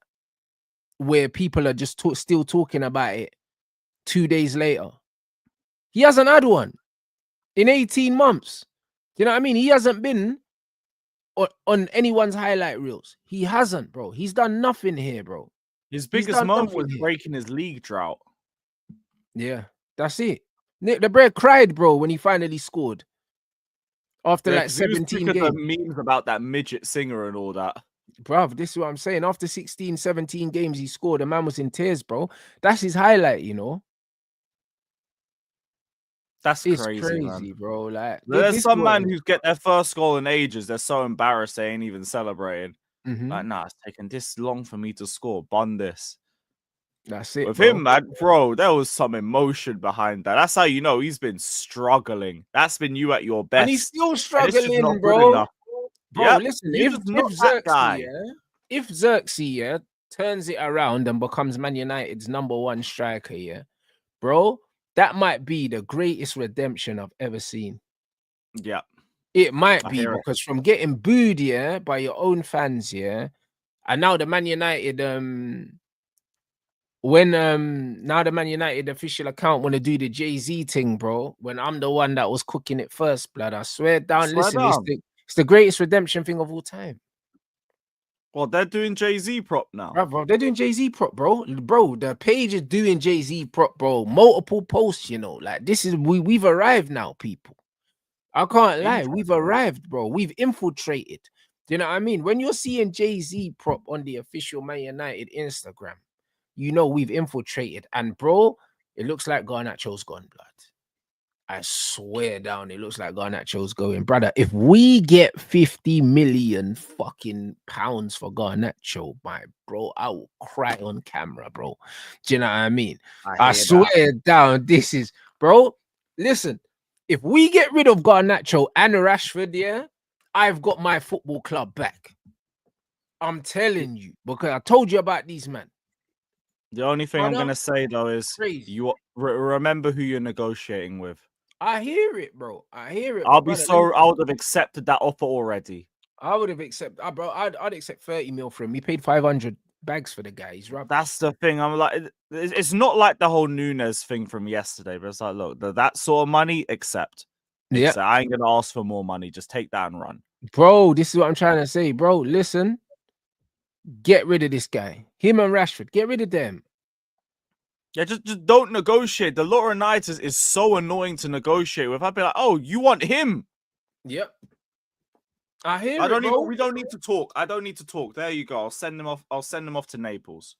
where people are just still talking about it 2 days later. He hasn't had one in 18 months. Do you know what I mean? He hasn't been on anyone's highlight reels. He hasn't, bro. He's done nothing here, bro. His biggest moment was breaking his league drought. Yeah, that's it. Nick the Bread cried, bro, when he finally scored. After like 17 games. The memes about that midget singer and all that. Bruv, this is what I'm saying. After 16, 17 games he scored, the man was in tears, bro. That's his highlight, you know. That's crazy, man. Bro. Like, there's some man who get their first goal in ages. They're so embarrassed they ain't even celebrating. Like, nah, it's taken this long for me to score. Bun this. That's it. With him, man, bro, there was some emotion behind that. That's how you know he's been struggling. That's been you at your best. And he's still struggling, bro. Bro, listen, if Zirkzee, turns it around and becomes Man United's #1 striker, bro, that might be the greatest redemption I've ever seen. Yeah. It might be because from getting booed, by your own fans, and now the Man United, when now the Man United official account want to do the Jay-Z thing, bro, when I'm the one that was cooking it first, blood, I swear down. It's the greatest redemption thing of all time. Well, they're doing Jay-Z prop now. Bro, they're doing Jay-Z prop, bro. Bro, the page is doing Jay-Z prop, bro. Multiple posts, you know. Like, this is, we've arrived now, people. I can't lie. We've arrived, bro. We've infiltrated. Do you know what I mean? When you're seeing Jay-Z prop on the official Man United Instagram, you know we've infiltrated. And, bro, it looks like Garnacho's gone, blood. I swear down, it looks like Garnacho's going. Brother, if we get 50 million fucking pounds for Garnacho, my bro, I will cry on camera, bro. Do you know what I mean? I swear down, this is, bro, listen, if we get rid of Garnacho and Rashford, I've got my football club back. I'm telling you, because I told you about these men. The only thing I'm going to say, though, is you remember who you're negotiating with. I hear it, bro. I hear it. I would have accepted that offer already. I would have accepted, bro. I'd accept 30 mil for him. He paid 500 bags for the guy. He's rubbish. That's the thing. I'm like, it's not like the whole Nunes thing from yesterday, but it's like, look, that sort of money, accept. Yeah, I ain't gonna ask for more money. Just take that and run, bro. This is what I'm trying to say, bro. Listen, get rid of this guy. Him and Rashford, get rid of them. Yeah, just don't negotiate. The Laurinaitis is so annoying to negotiate with. I'd be like, oh, you want him? Yep. I hear it, bro. We don't need to talk. I don't need to talk. There you go. I'll send them off. I'll send them off to Naples.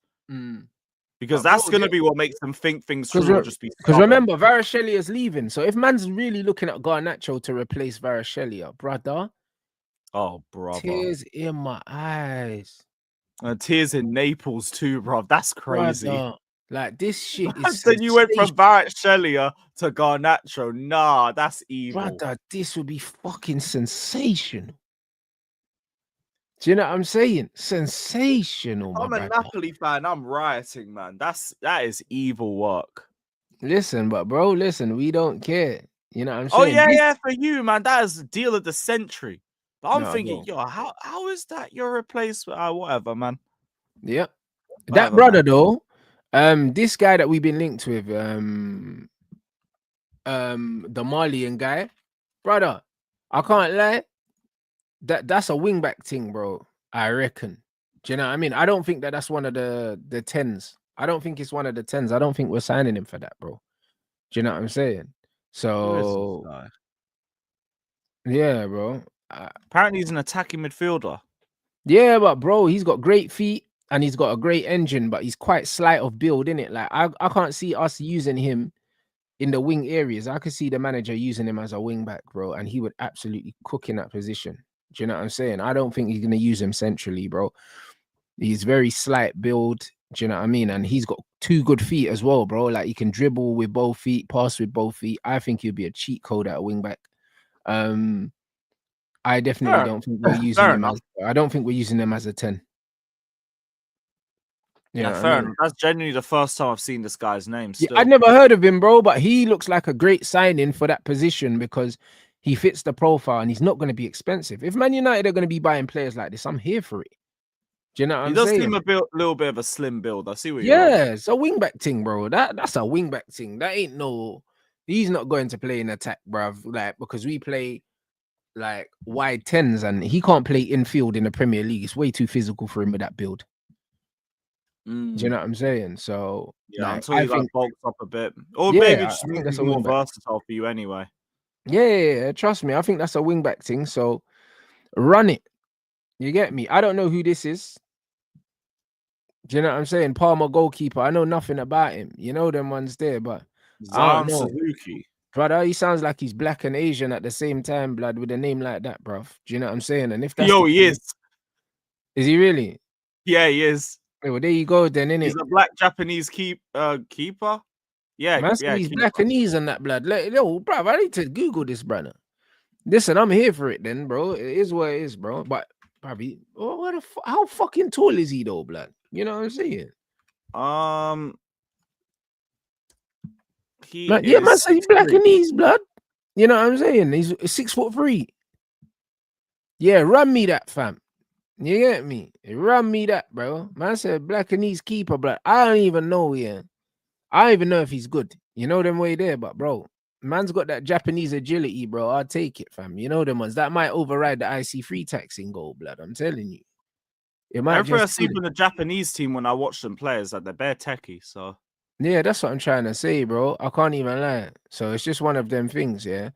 Because that's going to be what makes them think things through. Because remember, Varashelia is leaving. So if man's really looking at Garnacho to replace Varashelia, brother. Oh, brother. Tears in my eyes. Tears in Naples too, bro. That's crazy. Brother. Like, this shit is... Then you went from Varashelia to Garnacho. Nah, that's evil. Brother, this would be fucking sensational. Do you know what I'm saying? Sensational, I'm a Napoli fan. I'm rioting, man. That is evil work. Listen, but bro, listen, we don't care. You know what I'm saying? Oh, yeah, for you, man. That is the deal of the century. But I'm thinking, yo, how is that your replacement? Whatever, man. Yep. That brother, though, this guy that we've been linked with, the Malian guy, brother, I can't lie. That's a wingback thing, bro. I reckon. Do you know what I mean? I don't think that's one of the 10s. I don't think it's one of the 10s. I don't think we're signing him for that, bro. Do you know what I'm saying? So Yeah, bro. Apparently, he's an attacking midfielder. Yeah, but bro, he's got great feet and he's got a great engine, but he's quite slight of build, innit? Like I can't see us using him in the wing areas. I could see the manager using him as a wing back, bro, and he would absolutely cook in that position. Do you know what I'm saying? I don't think he's gonna use him centrally, bro. He's very slight build. Do you know what I mean? And he's got 2 good feet as well, bro. Like he can dribble with both feet, pass with both feet. I think he'll be a cheat code at a wing back. I definitely don't think we're using him as. I don't think we're using them as a 10. Yeah, fair enough. That's genuinely the first time I've seen this guy's name. Yeah, I'd never heard of him, bro, but he looks like a great signing for that position because he fits the profile and he's not going to be expensive. If Man United are going to be buying players like this, I'm here for it. Do you know what I'm saying? He does seem a little bit of a slim build. I see what you're Yeah, it's a wingback thing, bro. That's a wingback thing. That ain't no. He's not going to play in attack, bruv. Like because we play like wide 10s and he can't play infield in the Premier League. It's way too physical for him with that build. Do you know what I'm saying? So yeah, like, until he bulks up a bit, or yeah, maybe just I think that's more versatile for you anyway. Yeah, trust me. I think that's a wingback thing. So run it. You get me? I don't know who this is. Do you know what I'm saying? Palmer goalkeeper. I know nothing about him. You know them ones there, but I don't know. Suzuki. Brother, he sounds like he's black and Asian at the same time, blood, with a name like that, bruv. Do you know what I'm saying? And if that's he is. Is he really? Yeah, he is. Well, there you go, then, innit? He's a black Japanese keeper. Yeah, Man, he's black and he's on that blood. Yo, bruv, I need to Google this, brother. Listen, I'm here for it, then, bro. It is what it is, bro. But probably, how fucking tall is he though, blood? You know what I'm saying? Man said he's black and he's blood. You know what I'm saying? He's 6'3". Yeah, run me that, fam. You get me? Run me that, bro. Man said black and he's keeper, blood. I don't even know, yeah. I don't even know if he's good. You know them way there, but bro, man's got that Japanese agility, bro. I'll take it, fam. You know them ones that might override the IC3 tax in goal, blood. I'm telling you. It might everything I see from the Japanese team when I watch them play is that they're bare techie, so yeah, that's what I'm trying to say, bro. I can't even lie. So it's just one of them things, yeah.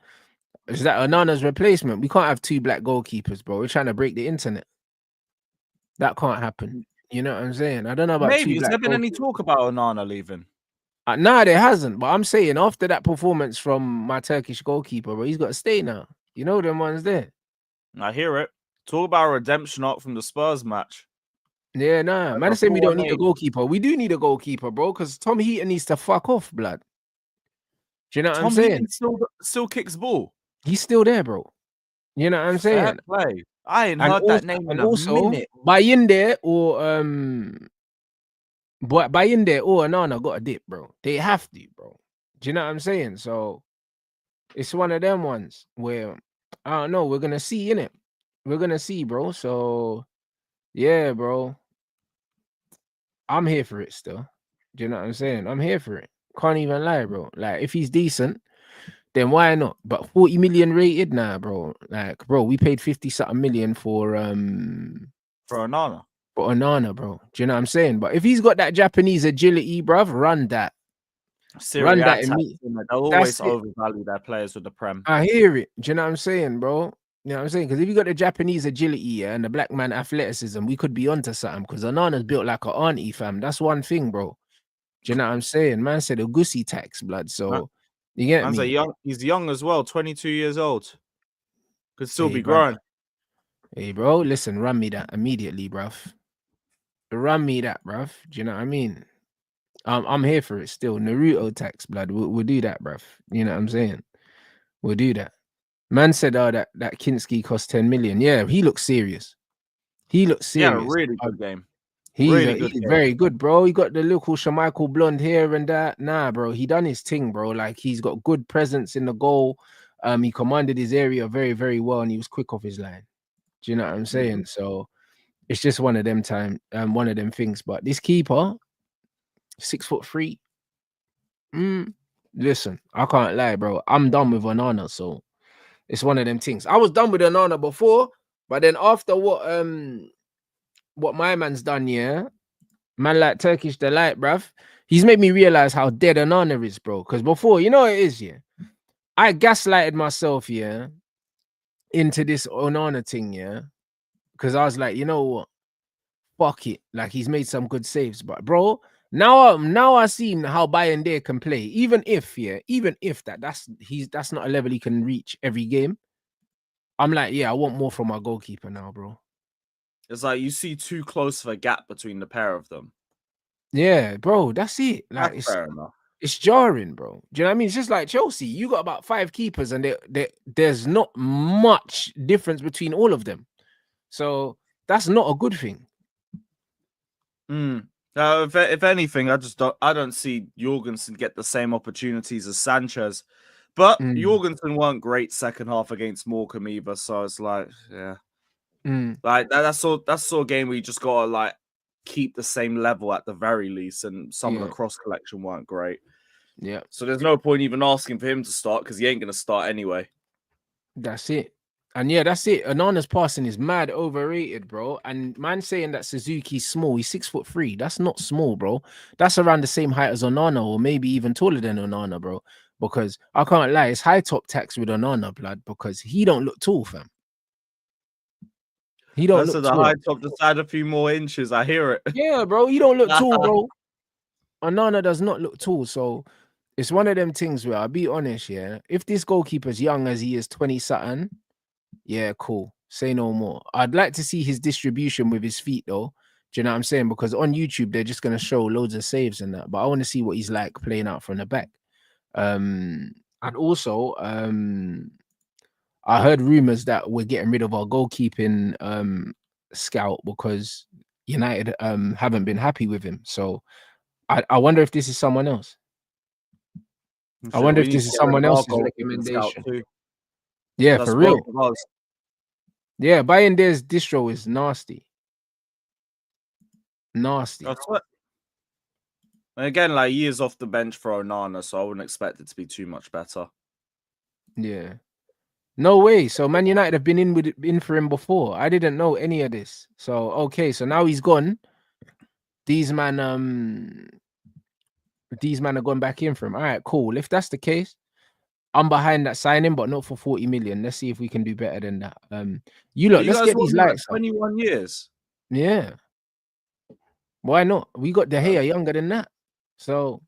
Is that Onana's replacement? We can't have 2 black goalkeepers, bro. We're trying to break the internet. That can't happen. You know what I'm saying? I don't know about maybe. Has there been any talk about Onana leaving? Nah, there hasn't. But I'm saying after that performance from my Turkish goalkeeper, bro, he's got to stay now. You know them ones there. I hear it. Talk about a redemption arc from the Spurs match. Yeah, nah. Man, saying we don't need a goalkeeper. We do need a goalkeeper, bro, because Tom Heaton needs to fuck off, blood. Do you know what I'm saying? Still kicks ball. He's still there, bro. You know what I'm saying? Fair play. I ain't heard that name in a minute. Bayinde or Onana got a dip, bro. They have to, bro. Do you know what I'm saying? So it's one of them ones where I don't know. We're gonna see, innit? We're gonna see, bro. So yeah, bro. I'm here for it still. Do you know what I'm saying? I'm here for it. Can't even lie, bro. Like if he's decent, then why not? But 40 million rated, nah, bro. Like, bro, we paid 50-something million for Onana. For Onana, bro. Do you know what I'm saying? But if he's got that Japanese agility, bruv, run that. Run that in me. They'll always overvalue their players with the Prem. I hear it. Do you know what I'm saying, bro? You know what I'm saying? Because if you got the Japanese agility, yeah, and the black man athleticism, we could be onto something. Because Onana's built like an auntie, fam. That's one thing, bro. Do you know what I'm saying? Man said a goosey tax, blood. So you get me? He's young as well, 22 years old. Could still be growing. Hey, bro, listen, run me that immediately, bruv. Run me that, bruv. Do you know what I mean? I'm here for it still. Naruto tax, blood. We'll do that, bruv. You know what I'm saying? We'll do that. Man said, oh, that Kinski cost 10 million. Yeah, he looks serious. He looks serious. Yeah, really good game. He's very good, bro. He got the little Shamichael blonde hair and that. Nah, bro, he done his thing, bro. Like he's got good presence in the goal. He commanded his area very, very well, and he was quick off his line. Do you know what I'm saying? So it's just one of them one of them things. But this keeper, 6'3". Listen, I can't lie, bro. I'm done with Onana, so it's one of them things. I was done with Onana before, but then after what my man's done, yeah, man like Turkish Delight, bruv, he's made me realize how dead Onana is, bro. Because before, you know what it is, yeah, I gaslighted myself, yeah, into this Onana thing, yeah, because I was like, you know what, fuck it, like he's made some good saves, but bro, now I seen how Bayern there can play, even if that's not a level he can reach every game. I'm like, yeah, I want more from our goalkeeper now, bro. It's like you see too close of a gap between the pair of them. Yeah, bro, that's it. Like That's fair enough. it's jarring, bro. Do you know what I mean? It's just like Chelsea. You got about 5 keepers, and there's not much difference between all of them. So that's not a good thing. If anything, I don't see Jorgensen get the same opportunities as Sanchez. But Jorgensen weren't great second half against Morecambe either, so it's like, yeah. Like that's sort of game where you just gotta like keep the same level at the very least, and some of the cross collection weren't great. Yeah. So there's no point even asking for him to start because he ain't gonna start anyway. That's it. And yeah, that's it. Onana's passing is mad overrated, bro. And man saying that Suzuki's small, he's 6'3". That's not small, bro. That's around the same height as Onana, or maybe even taller than Onana, bro. Because I can't lie, it's high top tax with Onana, blood, because he don't look tall, fam. He don't look tall. The high top just add a few more inches. I hear it. Yeah, bro. He don't look tall, bro. Onana does not look tall. So it's one of them things where I'll be honest, yeah. If this goalkeeper's young as he is, 20-something, yeah, cool. Say no more. I'd like to see his distribution with his feet, though. Do you know what I'm saying? Because on YouTube, they're just going to show loads of saves and that. But I want to see what he's like playing out from the back. And also, I heard rumors that we're getting rid of our goalkeeping scout because United haven't been happy with him. So I wonder if this is someone else. I wonder if this is someone else's recommendation. Yeah, for real. Yeah, buying this distro is nasty. Nasty. And again, like he is off the bench for Onana, so I wouldn't expect it to be too much better. Yeah. No way. So Man United have been in for him before. I didn't know any of this. So okay, so now he's gone. These man are going back in for him. All right, cool. If that's the case, I'm behind that signing, but not for 40 million. Let's see if we can do better than that. Let's get these likes. 21 years. Yeah. Why not? We got De Gea younger than that. So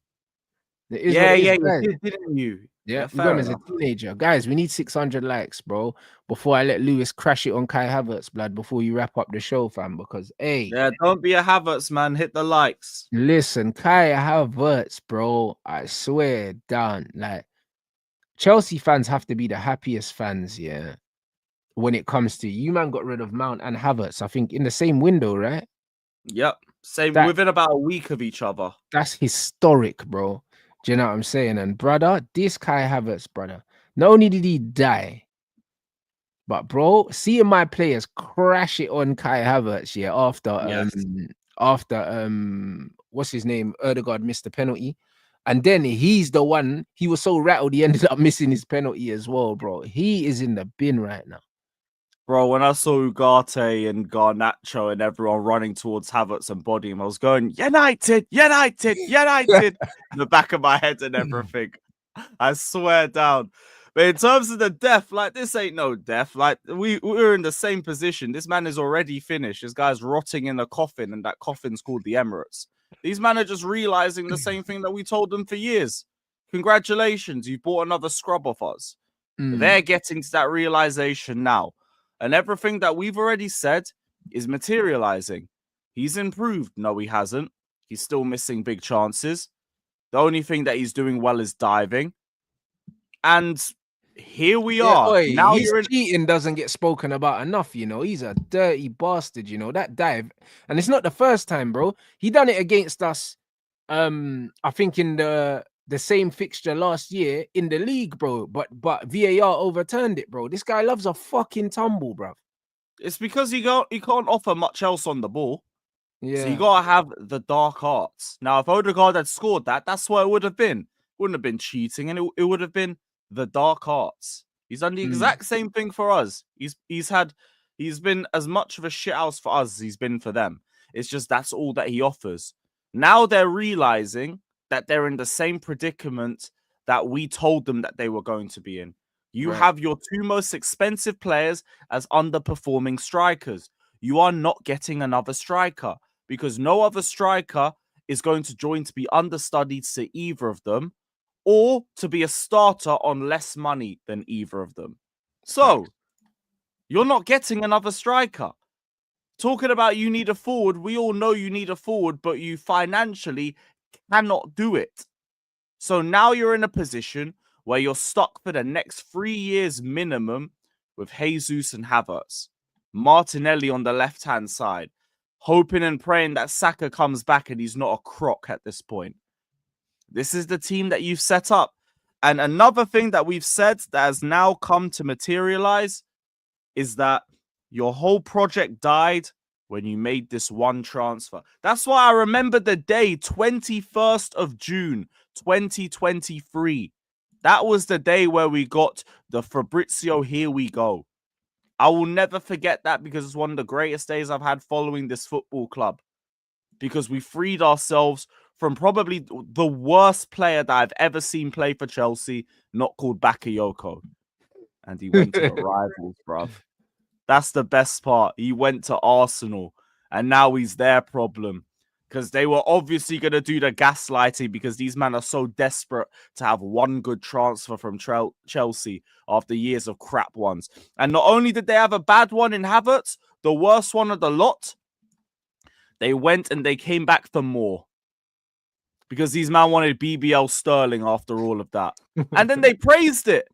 you didn't you? Yeah, we got him as a teenager. Guys, we need 600 likes, bro, before I let Lewis crash it on Kai Havertz, blood, before you wrap up the show, fam, because, hey. Yeah, don't be a Havertz, man. Hit the likes. Listen, Kai Havertz, bro, I swear down. Like, Chelsea fans have to be the happiest fans, yeah, when it comes to you, man. Got rid of Mount and Havertz, I think, in the same window, right? Yep. Within about a week of each other. That's historic, bro. Do you know what I'm saying? And brother, this Kai Havertz, brother, not only did he die, but bro, seeing my players crash it on Kai Havertz, yeah, after what's his name? Erdegaard missed the penalty. And then he was so rattled, he ended up missing his penalty as well, bro. He is in the bin right now. Bro, when I saw Ugarte and Garnacho and everyone running towards Havertz and bodying him, I was going, United in the back of my head and everything. I swear down. But in terms of the death, like, this ain't no death. Like, we're in the same position. This man is already finished. This guy's rotting in a coffin, and that coffin's called the Emirates. These men are just realizing the same thing that we told them for years. Congratulations, you bought another scrub off us. They're getting to that realization now. And everything that we've already said is materializing. He's improved. No, he hasn't. He's still missing big chances. The only thing that he's doing well is diving. And here we are. Oi, now his cheating doesn't get spoken about enough, you know. He's a dirty bastard, you know. That dive. And it's not the first time, bro. He done it against us, I think in the same fixture last year in the league, bro. But VAR overturned it, bro. This guy loves a fucking tumble, bro. It's because he can't offer much else on the ball. Yeah. So you gotta have the dark arts. Now, if Odegaard had scored that's what it would have been. It wouldn't have been cheating, and it would have been the dark arts. He's done the exact same thing for us. He's been as much of a shithouse for us as he's been for them. It's just that's all that he offers. Now they're realizing that they're in the same predicament that we told them that they were going to be in. You have your two most expensive players as underperforming strikers. You are not getting another striker because no other striker is going to join to be understudied to either of them or to be a starter on less money than either of them. So, you're not getting another striker. Talking about you need a forward, we all know you need a forward, but you financially cannot do it. So now you're in a position where you're stuck for the next 3 years minimum with Jesus and Havertz. Martinelli on the left-hand side, hoping and praying that Saka comes back and he's not a crock at this point. This is the team that you've set up. And another thing that we've said that has now come to materialize is that your whole project died when you made this one transfer. That's why I remember the day, 21st of June, 2023. That was the day where we got the Fabrizio here we go. I will never forget that because it's one of the greatest days I've had following this football club. Because we freed ourselves from probably the worst player that I've ever seen play for Chelsea, not called Bakayoko. And he went to the rivals, bruv. That's the best part. He went to Arsenal, and now he's their problem. Because they were obviously going to do the gaslighting because these men are so desperate to have one good transfer from Chelsea after years of crap ones. And not only did they have a bad one in Havertz, the worst one of the lot, they went and they came back for more. Because these men wanted BBL Sterling after all of that. And then they praised it.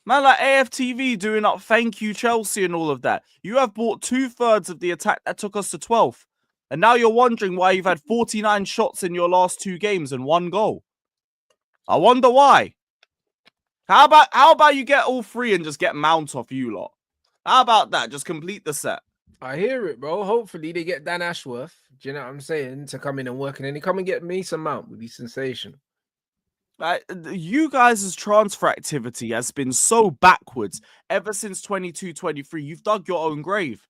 Man, like AFTV doing up thank you Chelsea and all of that. You have bought 2/3 of the attack that took us to 12th. And now you're wondering why you've had 49 shots in your last 2 games and 1 goal. I wonder why. How about you get all 3 and just get Mount off you lot? How about that? Just complete the set. I hear it, bro. Hopefully they get Dan Ashworth, do you know what I'm saying, to come in and work, and then he come and get Mason Mount would be sensational. You guys' transfer activity has been so backwards ever since 22-23. You've dug your own grave.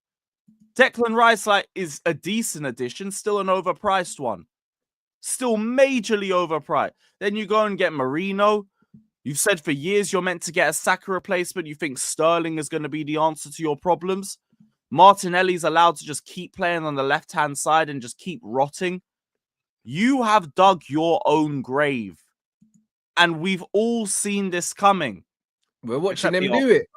Declan Rice is a decent addition, still an overpriced one. Still majorly overpriced. Then you go and get Marino. You've said for years you're meant to get a Saka replacement. You think Sterling is going to be the answer to your problems. Martinelli's allowed to just keep playing on the left-hand side and just keep rotting. You have dug your own grave. And we've all seen this coming. We're watching them do it.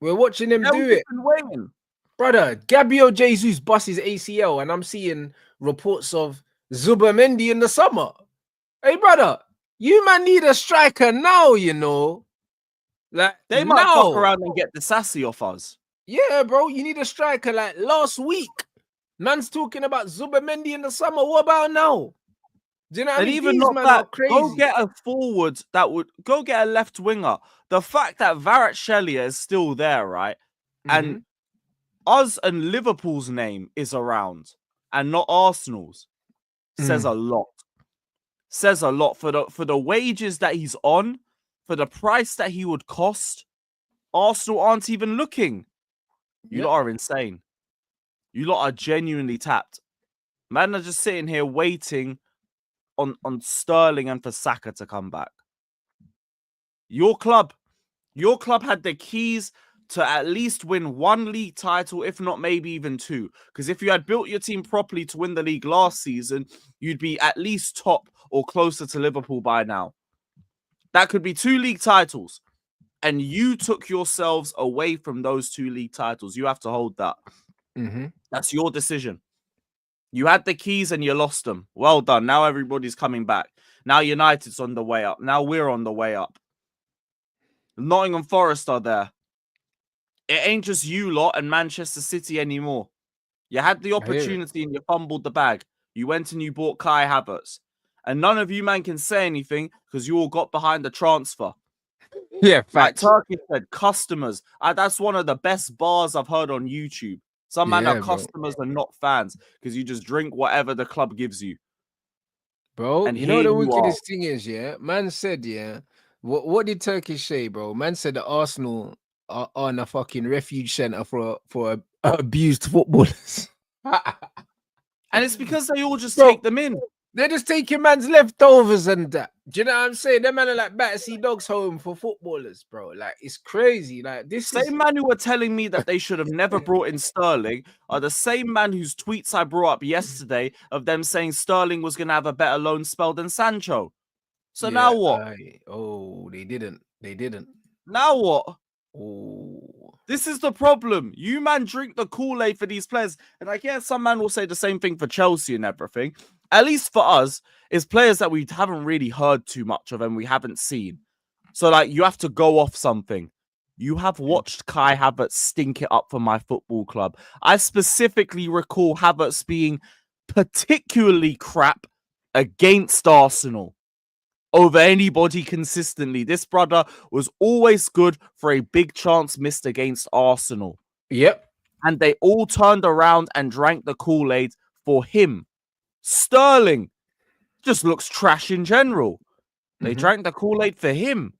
We're watching them do it. Waiting. Brother, Gabriel Jesus busts his ACL, and I'm seeing reports of Zubamendi in the summer. Hey, brother, you man need a striker now, you know. Like they might fuck around and get the sassy off us. Yeah, bro, you need a striker like last week. Man's talking about Zubamendi in the summer. What about now? Do you know what I mean? Even not that, go get a forward that would go get a left winger. The fact that Kvaratskhelia is still there, right? And us and Liverpool's name is around and not Arsenal's says a lot. Says a lot for the wages that he's on, for the price that he would cost. Arsenal aren't even looking. You lot are insane. You lot are genuinely tapped. Man are just sitting here waiting on Sterling and for Saka to come back. Your club had the keys to at least win 1 league title, if not maybe even 2. Because if you had built your team properly to win the league last season, you'd be at least top or closer to Liverpool by now. That could be 2 league titles. And you took yourselves away from those 2 league titles. You have to hold that. That's your decision. You had the keys and you lost them. Well done. Now everybody's coming back. Now United's on the way up. Now we're on the way up. Nottingham Forest are there. It ain't just you lot and Manchester City anymore. You had the opportunity and you fumbled the bag. You went and you bought Kai Havertz. And none of you man can say anything because you all got behind the transfer. Yeah, fact. Like Turkey said, customers. That's one of the best bars I've heard on YouTube. Some man are customers and not fans because you just drink whatever the club gives you. Bro, and you know the wickedest thing is, man said, what did Turkish say, bro? Man said that Arsenal are on a fucking refuge center for abused footballers. And it's because they all just take them in. They're just taking man's leftovers and that. Do you know what I'm saying? Them man are like Battersea Dogs home for footballers, bro. Like, it's crazy. Like, this same man who were telling me that they should have never brought in Sterling are the same man whose tweets I brought up yesterday of them saying Sterling was going to have a better loan spell than Sancho. So now what? They didn't. They didn't. Now what? Oh, this is the problem. You man drink the Kool-Aid for these players. And I guess some man will say the same thing for Chelsea and everything. At least for us, is players that we haven't really heard too much of and we haven't seen. So, like, you have to go off something. You have watched Kai Havertz stink it up for my football club. I specifically recall Havertz being particularly crap against Arsenal over anybody consistently. This brother was always good for a big chance missed against Arsenal. Yep. And they all turned around and drank the Kool-Aid for him. Sterling just looks trash in general. They drank the Kool-Aid for him.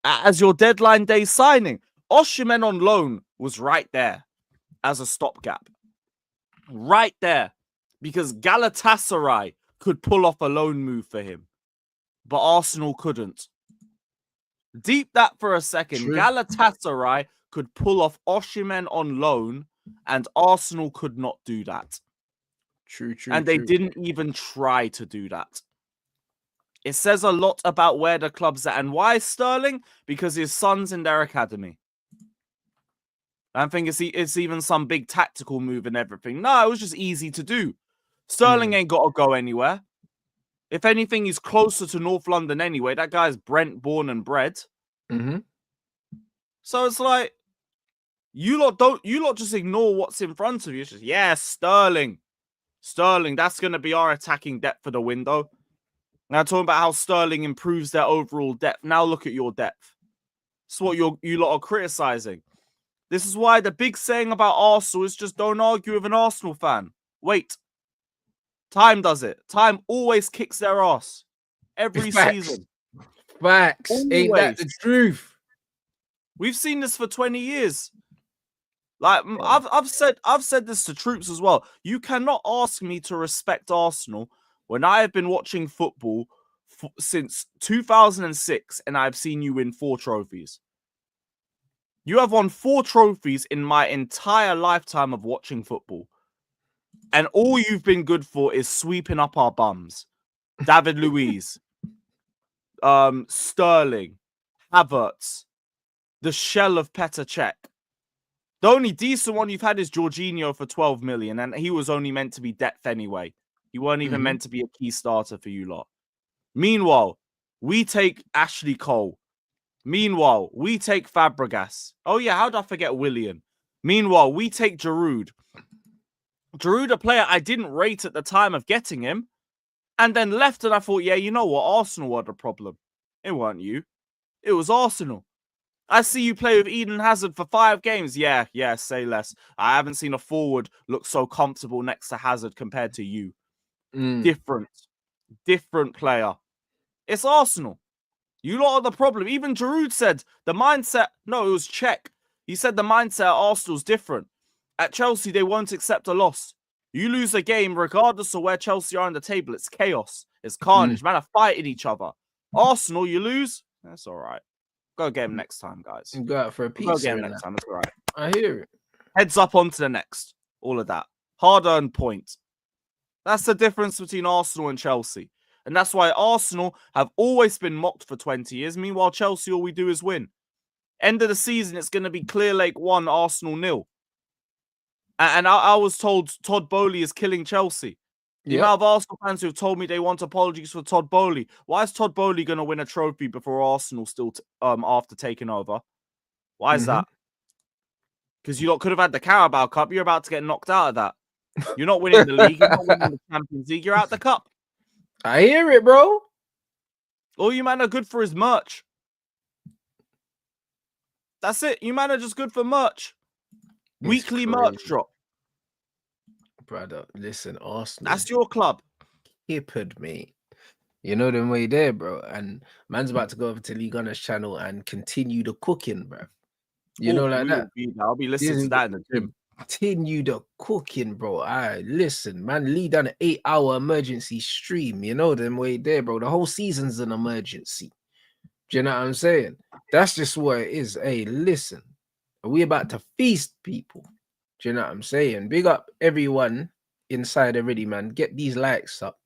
As your deadline day signing, Osimhen on loan was right there as a stopgap. Right there. Because Galatasaray could pull off a loan move for him. But Arsenal couldn't. Deep that for a second. True. Galatasaray could pull off Osimhen on loan, and Arsenal could not do that. True. And they didn't even try to do that. It says a lot about where the club's at. And why Sterling? Because his son's in their academy. I think it's even some big tactical move and everything. No, it was just easy to do. Sterling ain't got to go anywhere. If anything, he's closer to North London anyway. That guy's Brent born and bred. So it's like, you lot just ignore what's in front of you. It's just, yeah, Sterling, that's going to be our attacking depth for the window. Now talking about how Sterling improves their overall depth. Now look at your depth. That's what you lot are criticizing. This is why the big saying about Arsenal is just don't argue with an Arsenal fan. Wait. Time does it. Time always kicks their ass. Every season. Facts. Always. Ain't that the truth? We've seen this for 20 years. Like, I've said this to troops as well. You cannot ask me to respect Arsenal when I have been watching football since 2006 and I've seen you win 4 trophies. You have won 4 trophies in my entire lifetime of watching football. And all you've been good for is sweeping up our bums. David Luiz, Sterling, Havertz, the shell of Petr Cech. The only decent one you've had is Jorginho for 12 million, and he was only meant to be depth anyway. He weren't even meant to be a key starter for you lot. Meanwhile, we take Ashley Cole. Meanwhile, we take Fabregas. Oh yeah, how did I forget Willian? Meanwhile, we take Giroud. Giroud, a player I didn't rate at the time of getting him, and then left, and I thought, yeah, you know what? Arsenal were the problem. It weren't you. It was Arsenal. I see you play with Eden Hazard for 5 games. Yeah, say less. I haven't seen a forward look so comfortable next to Hazard compared to you. Different player. It's Arsenal. You lot are the problem. Even Giroud said the mindset. No, it was Czech. He said the mindset at Arsenal's different. At Chelsea, they won't accept a loss. You lose a game, regardless of where Chelsea are on the table, it's chaos. It's carnage. Man are fighting each other. Arsenal, you lose. That's all right. Go get him next time, guys. You go out for a pizza. Go get him next time. It's all right. I hear it. Heads up on to the next. All of that. Hard-earned point. That's the difference between Arsenal and Chelsea. And that's why Arsenal have always been mocked for 20 years. Meanwhile, Chelsea, all we do is win. End of the season, it's going to be Clear Lake 1, Arsenal 0. And I was told Todd Boehly is killing Chelsea. The amount of Arsenal fans who have told me they want apologies for Todd Boehly. Why is Todd Boehly going to win a trophy before Arsenal still after taking over? Why is that? Because you lot could have had the Carabao Cup. You're about to get knocked out of that. You're not winning the league. You're not winning the Champions League. You're out the cup. I hear it, bro. All you man are good for is merch. That's it. You man are just good for merch. Weekly merch drop. Brother, listen, Arsenal. That's your club. Hippered, mate. You know them way there, bro. And man's about to go over to Lee Gunner's channel and continue the cooking, bro. You know, like that. I'll be listening to that in the gym. continue the cooking, bro. Listen, man, lead on an 8-hour emergency stream. You know them way there, bro. The whole season's an emergency. Do you know what I'm saying? That's just what it is. Hey, listen, we about to feast, people. Do you know what I'm saying? Big up everyone inside already, man. Get these likes up.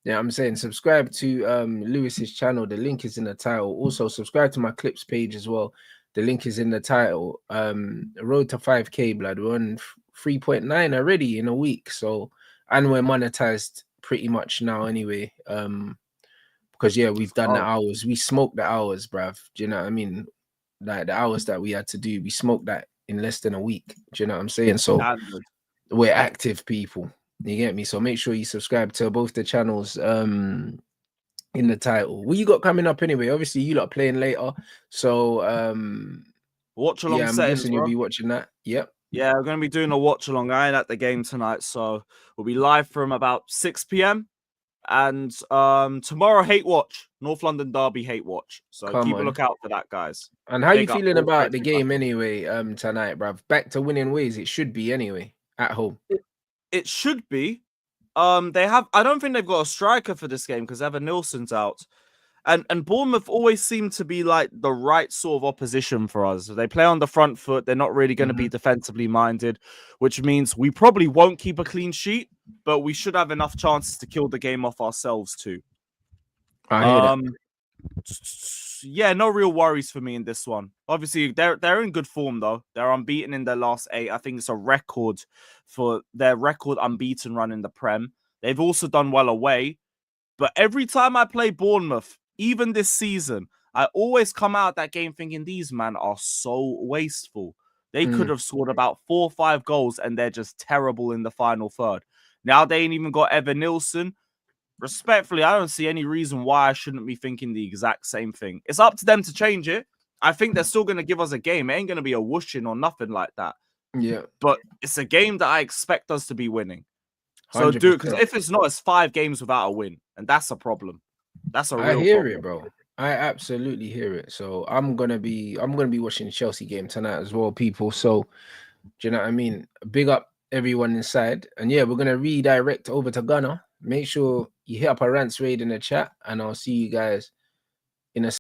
You know what I'm saying? Subscribe to Lewis's channel. The link is in the title. Also, subscribe to my clips page as well. The link is in the title. Road to 5K, blood. We're on 3.9 already in a week. So, and we're monetized pretty much now anyway. Because yeah, we've done the hours. We smoked the hours, bruv. Do you know what I mean? Like the hours that we had to do, we smoked that in less than a week. Do you know what I'm saying? So we're active people. You get me? So make sure you subscribe to both the channels in the title. What you got coming up anyway? Obviously, you lot playing later. So watch along I'm guessing you'll be watching that. Yep. Yeah, we're gonna be doing a watch along. I ain't at the game tonight, so we'll be live from about 6 p.m. And tomorrow, Hate Watch, North London Derby Hate Watch. So keep a lookout for that, guys. And how you feeling about the game anyway? Tonight, bruv. Back to winning ways. It should be anyway at home. It should be. I don't think they've got a striker for this game because Evan Nilsson's out. And Bournemouth always seem to be like the right sort of opposition for us. They play on the front foot. They're not really going to be defensively minded, which means we probably won't keep a clean sheet, but we should have enough chances to kill the game off ourselves too. I hear that. Yeah, no real worries for me in this one. Obviously, they're in good form though. They're unbeaten in their last 8. I think it's a record for their record unbeaten run in the Prem. They've also done well away. But every time I play Bournemouth, even this season, I always come out that game thinking these men are so wasteful. They could have scored about 4 or 5 goals and they're just terrible in the final third. Now they ain't even got Evan Nilsson. Respectfully, I don't see any reason why I shouldn't be thinking the exact same thing. It's up to them to change it. I think they're still going to give us a game. It ain't going to be a whooshing or nothing like that. Yeah. But it's a game that I expect us to be winning. So 100%. Do it, because if it's not, it's 5 games without a win. And that's a problem. That's a real problem. I hear it, bro. I absolutely hear it. So I'm gonna be watching the Chelsea game tonight as well, people. So do you know what I mean? Big up everyone inside. And yeah, we're gonna redirect over to Ghana. Make sure you hit up our rants raid in the chat, and I'll see you guys in a